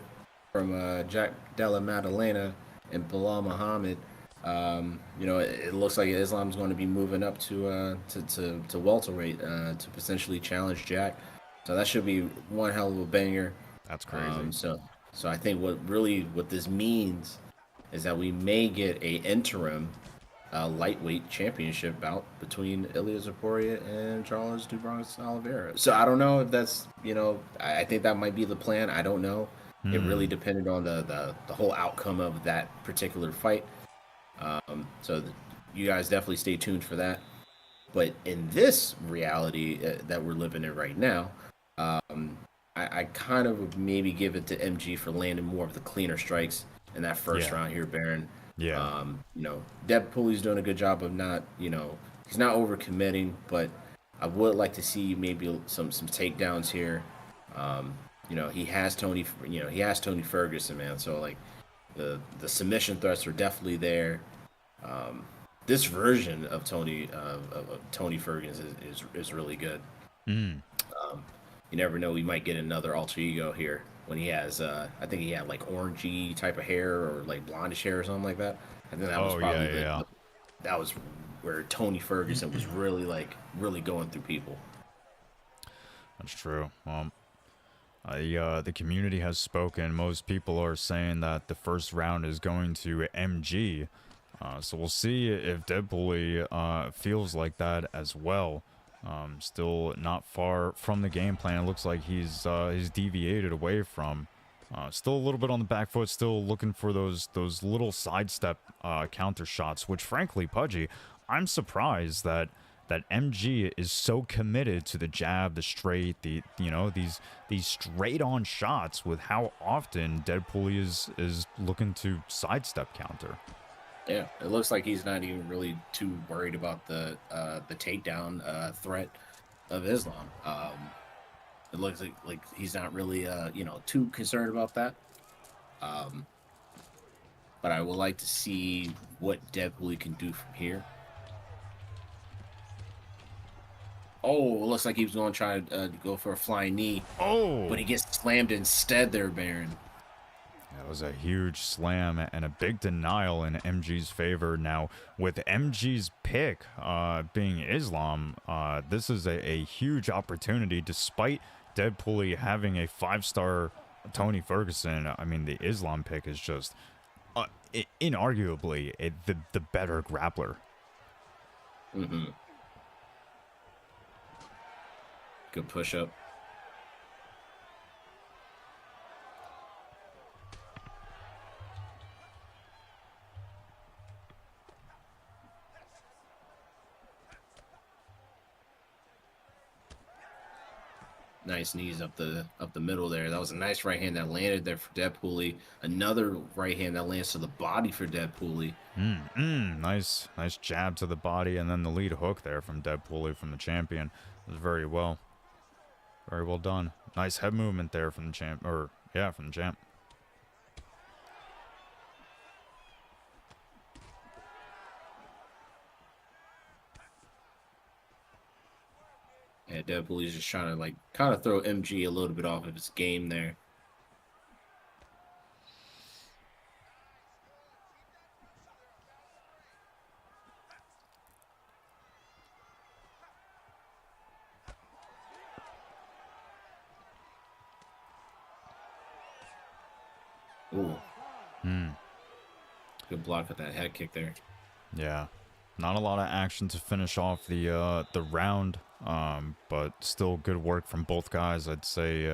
from Jack Della Maddalena and Bilal Muhammad, you know, it looks like Islam's going to be moving up to welterweight to potentially challenge Jack. So that should be one hell of a banger. That's crazy. So I think what this means is that we may get a interim lightweight championship bout between Ilya Zaporia and Charles Dubronx Oliveira. So I don't know if that's, you know, I think that might be the plan. I don't know. It really depended on the whole outcome of that particular fight. So you guys definitely stay tuned for that. But in this reality that we're living in right now, I kind of would maybe give it to MG for landing more of the cleaner strikes in that first round here, Baron. Yeah. You know, DEADPOOLY's doing a good job of not, you know, he's not overcommitting, but I would like to see maybe some takedowns here. You know, he has Tony Ferguson, man. So like the submission threats are definitely there. This version of Tony Ferguson is really good. You never know, we might get another alter ego here when he has I think he had like orangey type of hair or like blondish hair or something like that. I think that was probably that was where Tony Ferguson was really going through people. That's true. The community has spoken. Most people are saying that the first round is going to MG. So we'll see if DEADPOOLY feels like that as well. Still not far from the game plan. It looks like he's deviated away from. Still a little bit on the back foot. Still looking for those little sidestep counter shots. Which, frankly, Pudgy, I'm surprised that MG is so committed to the jab, the straight, these straight on shots with how often DEADPOOLY is looking to sidestep counter. Yeah, it looks like he's not even really too worried about the takedown threat of Islam. It looks like he's not really too concerned about that. But I would like to see what DEADPOOLY can do from here. Oh, it looks like he was going to try to go for a flying knee. Oh, but he gets slammed instead there, Baron. That was a huge slam and a big denial in MG's favor. Now, with MG's pick being Islam, this is a huge opportunity. Despite DEADPOOLY having a 5-star Tony Ferguson, I mean, the Islam pick is just inarguably the better grappler. Good push-up. Nice knees up the middle there. That was a nice right hand that landed there for DEADPOOLY. Another right hand that lands to the body for DEADPOOLY. Nice jab to the body, and then the lead hook there from DEADPOOLY from the champion. It was very well done. Nice head movement there from the champ, from the champ. Yeah, DEADPOOLY's just trying to kind of throw MG a little bit off of his game there. Ooh. Good block with that head kick there. Yeah. Not a lot of action to finish off the round, but still good work from both guys. I'd say,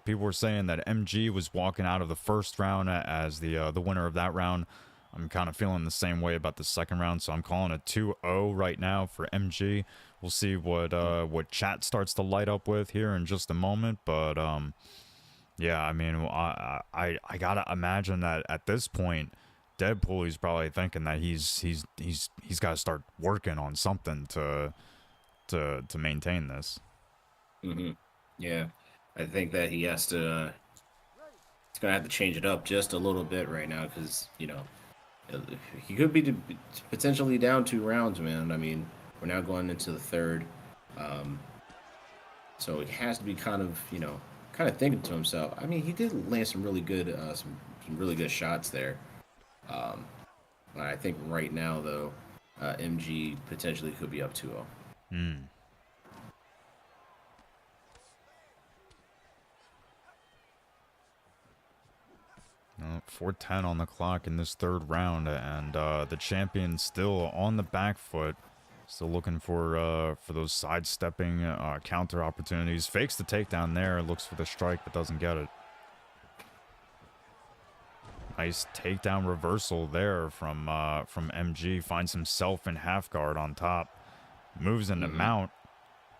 people were saying that MG was walking out of the first round as the winner of that round. I'm kind of feeling the same way about the second round, so I'm calling a 2-0 right now for MG. We'll see what chat starts to light up with here in just a moment, but yeah, I mean, I gotta imagine that at this point, DEADPOOLY's probably thinking that he's got to start working on something to maintain this. Yeah, I think that he has to. He's gonna have to change it up just a little bit right now because he could be potentially down 2 rounds, man. I mean, we're now going into the third, so he has to be kind of thinking to himself. I mean, he did land some really good some really good shots there. I think right now though, MG potentially could be up 2-0. 4:10 on the clock in this third round, and the champion still on the back foot, still looking for those sidestepping counter opportunities. Fakes the takedown there, looks for the strike but doesn't get it. Nice takedown reversal there from MG. Finds himself in half guard on top, moves into mount.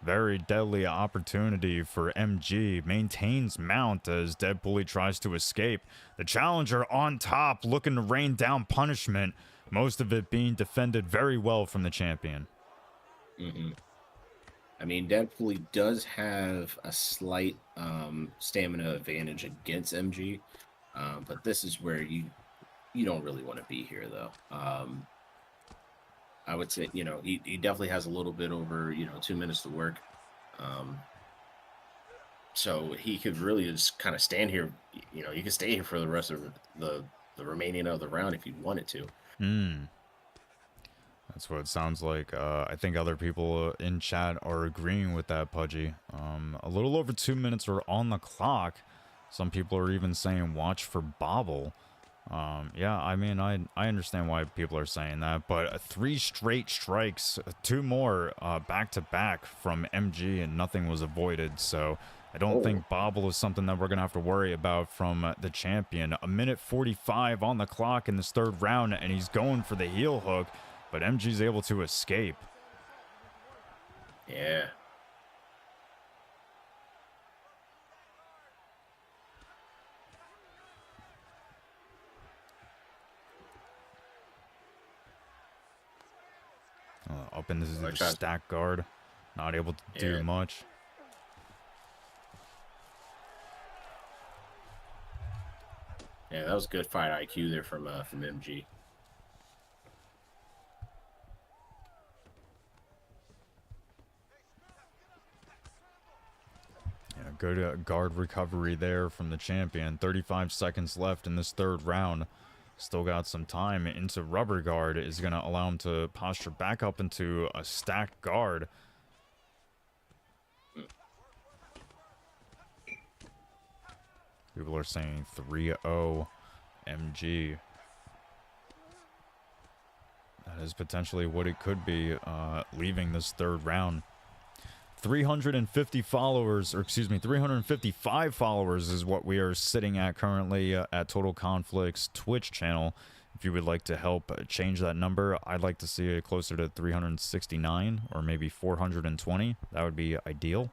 Very deadly opportunity for MG. Maintains mount as DEADPOOLY tries to escape. The challenger on top looking to rain down punishment. Most of it being defended very well from the champion. I mean, DEADPOOLY does have a slight stamina advantage against MG, but this is where you don't really want to be here, though. I would say, he definitely has a little bit over, 2 minutes to work. So he could really just kind of stand here. You could stay here for the rest of the remaining of the round if you wanted to. That's what it sounds like. I think other people in chat are agreeing with that, Pudgy. A little over 2 minutes are on the clock. Some people are even saying watch for bobble. Yeah, I mean, I understand why people are saying that, but 3 straight strikes, 2 more back-to-back from MG, and nothing was avoided, so I don't think bobble is something that we're going to have to worry about from the champion. 1:45 on the clock in this third round, and he's going for the heel hook, but MG's able to escape. Yeah. Up into the stack guard, not able to do much. Yeah, that was good fight IQ there from MG. Yeah, good guard recovery there from the champion. 35 seconds left in this third round. Still got some time into rubber guard. Is going to allow him to posture back up into a stacked guard. People are saying 3-0 MG. That is potentially what it could be leaving this third round. 350 followers, or excuse me, 355 followers is what we are sitting at currently at Total Conflict's Twitch channel. If you would like to help change that number, I'd like to see it closer to 369 or maybe 420. That would be ideal.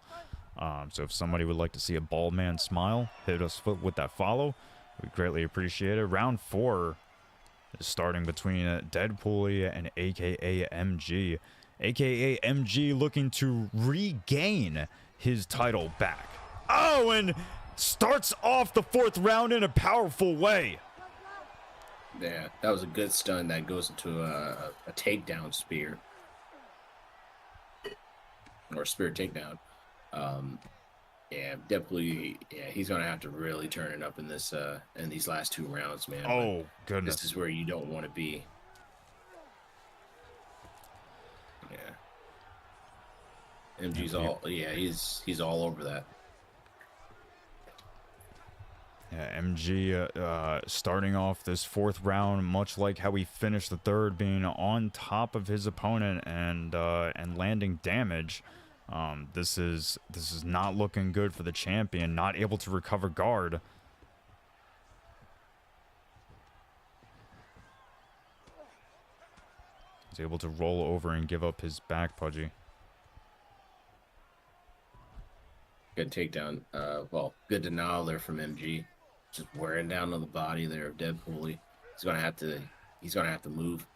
So if somebody would like to see a bald man smile, hit us with that follow. We'd greatly appreciate it. Round 4 is starting between DEADPOOLY and AKA MG. AKA MG looking to regain his title back. Oh, and starts off the 4th round in a powerful way. Yeah, that was a good stun that goes into a takedown spear. Or spear takedown. Yeah, definitely. Yeah, he's gonna have to really turn it up in this in these last 2 rounds, man. Oh, goodness. This is where you don't want to be. Yeah. MG's he's all over that. Yeah, MG starting off this 4th round, much like how he finished the 3rd, being on top of his opponent and landing damage. This is not looking good for the champion. Not able to recover guard. He's able to roll over and give up his back, Pudgy. Good takedown. Well, good denial there from MG. Just wearing down on the body there of DEADPOOLY. He's gonna have to move.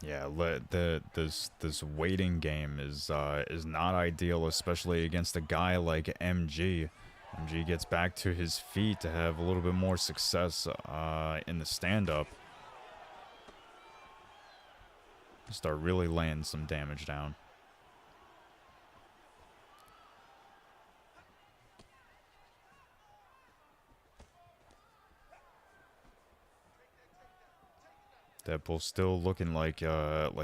Yeah, this waiting game is not ideal, especially against a guy like MG. MG gets back to his feet to have a little bit more success in the stand-up. Start really laying some damage down. Deadpool still looking like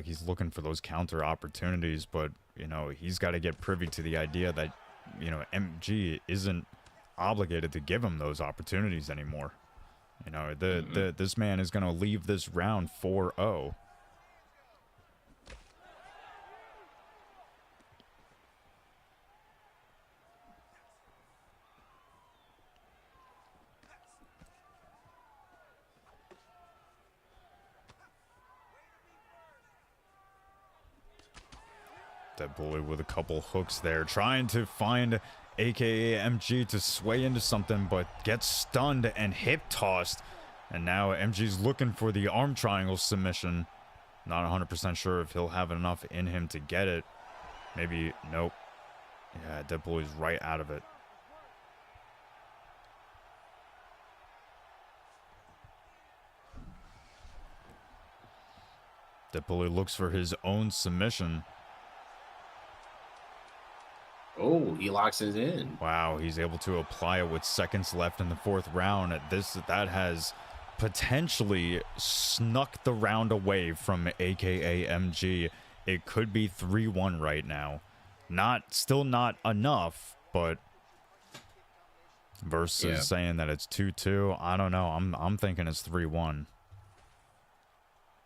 he's looking for those counter opportunities, but you know, he's got to get privy to the idea that, you know, MG isn't obligated to give him those opportunities anymore. You know, this man is going to leave this round 4-0. DEADPOOLY with a couple hooks there, trying to find AKA MG to sway into something, but gets stunned and hip tossed. And now MG's looking for the arm triangle submission. Not 100% sure if he'll have enough in him to get it. Maybe, nope. Yeah, DEADPOOLY's right out of it. DEADPOOLY looks for his own submission. Oh, he locks it in. Wow, he's able to apply it with seconds left in the 4th round. That has potentially snuck the round away from AKA MG. It could be 3-1 right now. Still not enough, but versus saying that it's 2-2, I don't know. I'm thinking it's 3-1.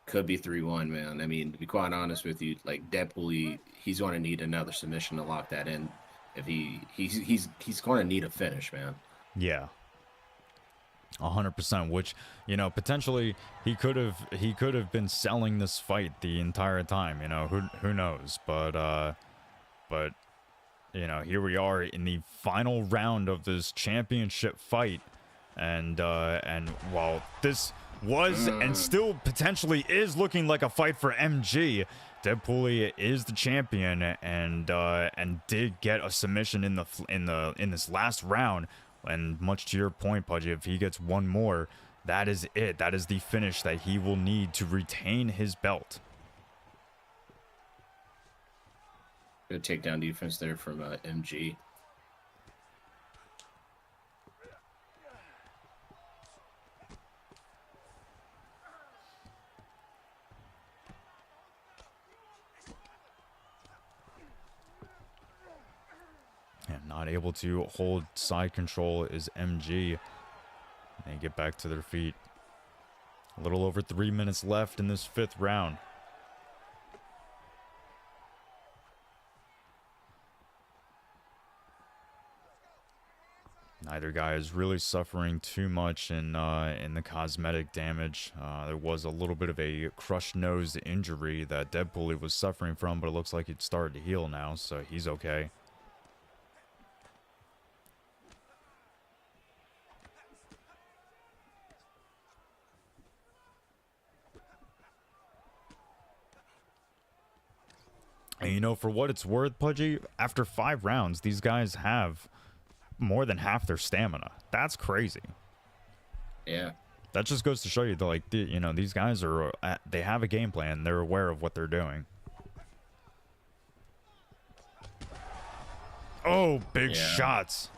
Could be 3-1, man. I mean, to be quite honest with you, like DEADPOOLY, he's going to need another submission to lock that in. If he's going to need a finish, man. Yeah, 100%. Which, you know, potentially he could have been selling this fight the entire time. You know, who knows? But you know, here we are in the final round of this championship fight, and while this was and still potentially is looking like a fight for MG, DEADPOOLY is the champion and did get a submission in this last round. And much to your point, Pudgy, if he gets one more, that is it. That is the finish that he will need to retain his belt. Good takedown defense there from MG. And not able to hold side control is MG. They get back to their feet. A little over 3 minutes left in this 5th round. Neither guy is really suffering too much in the cosmetic damage. There was a little bit of a crushed nose injury that DEADPOOLY was suffering from, but it looks like it's started to heal now, so he's okay. And you know, for what it's worth, Pudgy, after 5 rounds, these guys have more than half their stamina. That's crazy. Yeah. That just goes to show you that, like, you know, these guys are, they have a game plan. They're aware of what they're doing. Oh, big shots.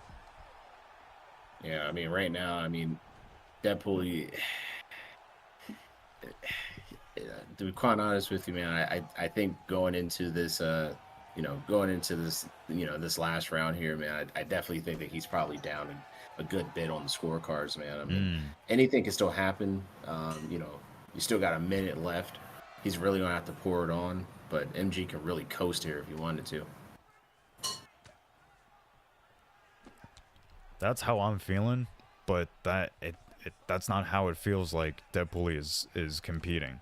Yeah, I mean, right now, I mean, DEADPOOLY, to be quite honest with you, man, I think going into this, this last round here, man, I definitely think that he's probably down a good bit on the scorecards, man. I mean, anything can still happen. You still got a minute left. He's really going to have to pour it on, but MG can really coast here if he wanted to. That's how I'm feeling, but that's not how it feels like DEADPOOLY is competing.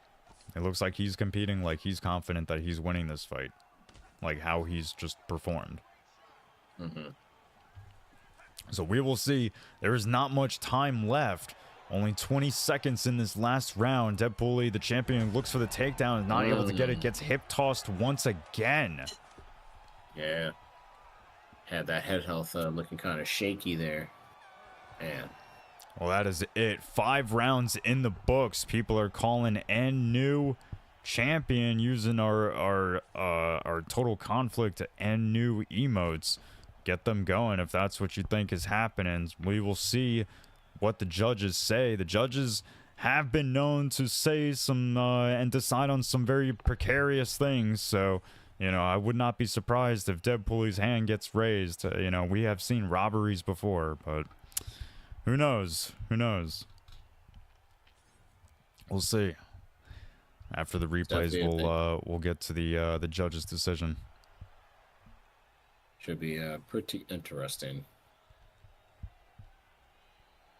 It looks like he's competing like he's confident that he's winning this fight, like how he's just performed. So we will see. There is not much time left. Only 20 seconds in this last round. DEADPOOLY, the champion, looks for the takedown, is not able to get it, gets hip tossed once again. Yeah. Had that head health looking kind of shaky there. Man. Well, that is it. 5 rounds in the books. People are calling and new champion using our Total Conflict and new emotes. Get them going if that's what you think is happening. We will see what the judges say. The judges have been known to say some and decide on some very precarious things. So, you know, I would not be surprised if DEADPOOLY's hand gets raised. You know, we have seen robberies before, but who knows? Who knows? We'll see. After the replays, we'll get to the judge's decision. Should be pretty interesting.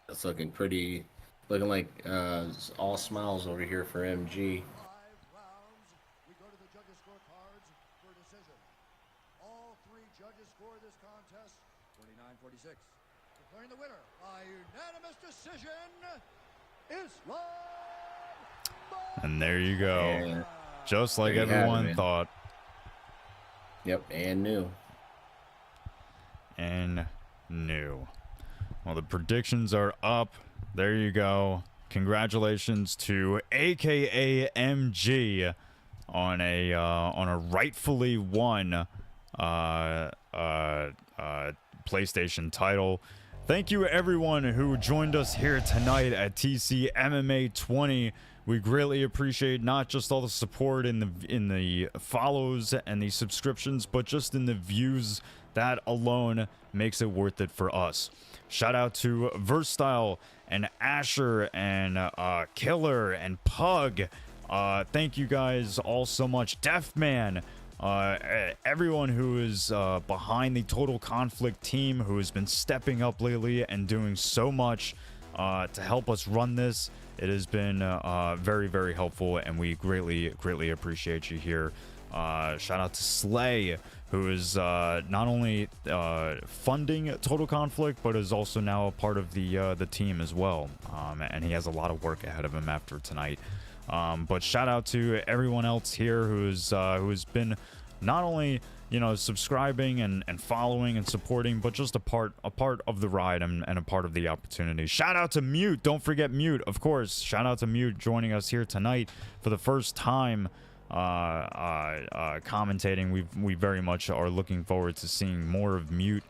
It's looking like all smiles over here for MG. 5 rounds. We go to the judges' scorecards for a decision. All 3 judges score this contest 49-46. Declaring the winner by unanimous decision, Islam. And there you go. And just like there you have it, everyone man. thought. Yep, and new. And new. Well, the predictions are up. There you go. Congratulations to AKA MG on a rightfully won PlayStation title. Thank you everyone who joined us here tonight at TC MMA 20. We greatly appreciate not just all the support in the follows and the subscriptions, but just in the views. That alone makes it worth it for us. Shout out to Versatile and Asher and Killer and Pug. Thank you guys all so much. Deathman, everyone who is behind the Total Conflict team, who has been stepping up lately and doing so much to help us run this. It has been very, very helpful, and we greatly appreciate you here. Shout out to Slay, who is not only funding Total Conflict, but is also now a part of the team as well. And he has a lot of work ahead of him after tonight. But shout out to everyone else here who's been not only, you know, subscribing and following and supporting, but just a part of the ride and a part of the opportunity. Shout out to Mute. Don't forget Mute, of course. Shout out to Mute joining us here tonight for the first time. Commentating. We very much are looking forward to seeing more of Mute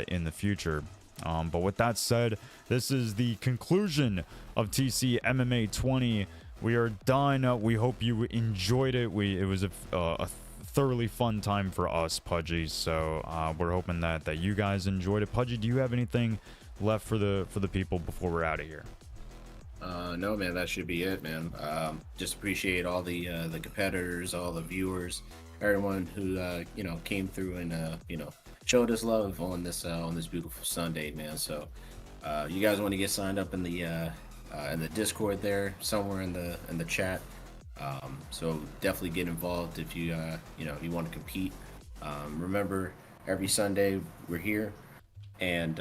in the future. But with that said, this is the conclusion of TC MMA 20. We are done. We hope you enjoyed it. It was a thoroughly fun time for us, Pudgy. So we're hoping that you guys enjoyed it. Pudgy, do you have anything left for the people before we're out of here? No, man, that should be it, man. Just appreciate all the competitors, all the viewers, everyone who you know, came through and you know, showed us love on this beautiful Sunday, man. So you guys want to get signed up in the Discord there, somewhere in the chat. So definitely get involved if you you know, you want to compete. Remember, every Sunday we're here, and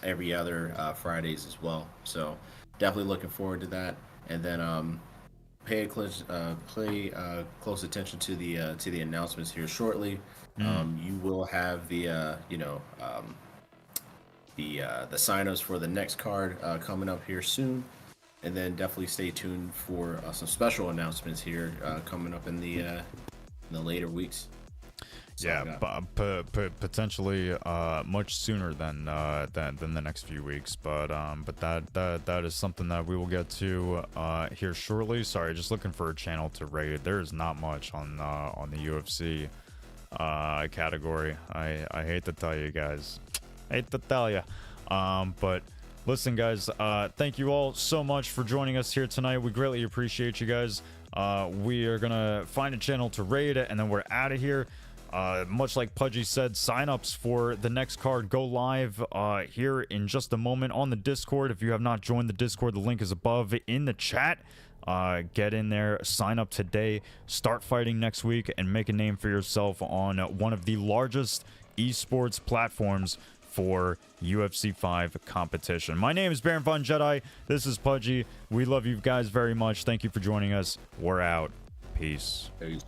every other Fridays as well. So definitely looking forward to that. And then pay close attention to the announcements here shortly. You will have the you know, the sign-ups for the next card coming up here soon. And then definitely stay tuned for some special announcements here coming up in the later weeks. Yeah, potentially much sooner than the next few weeks, but that is something that we will get to here shortly. Sorry, just looking for a channel to raid. There is not much on the UFC category. I hate to tell you guys, but listen, guys, thank you all so much for joining us here tonight. We greatly appreciate you guys. We are gonna find a channel to raid, and then we're out of here. Much like Pudgy said, signups for the next card go live here in just a moment on the Discord. If you have not joined the Discord, the link is above in the chat. Get in there, sign up today, start fighting next week, and make a name for yourself on one of the largest esports platforms for UFC 5 competition. My name is Baron Von Jedi. This is Pudgy. We love you guys very much. Thank you for joining us. We're out. Peace. Peace.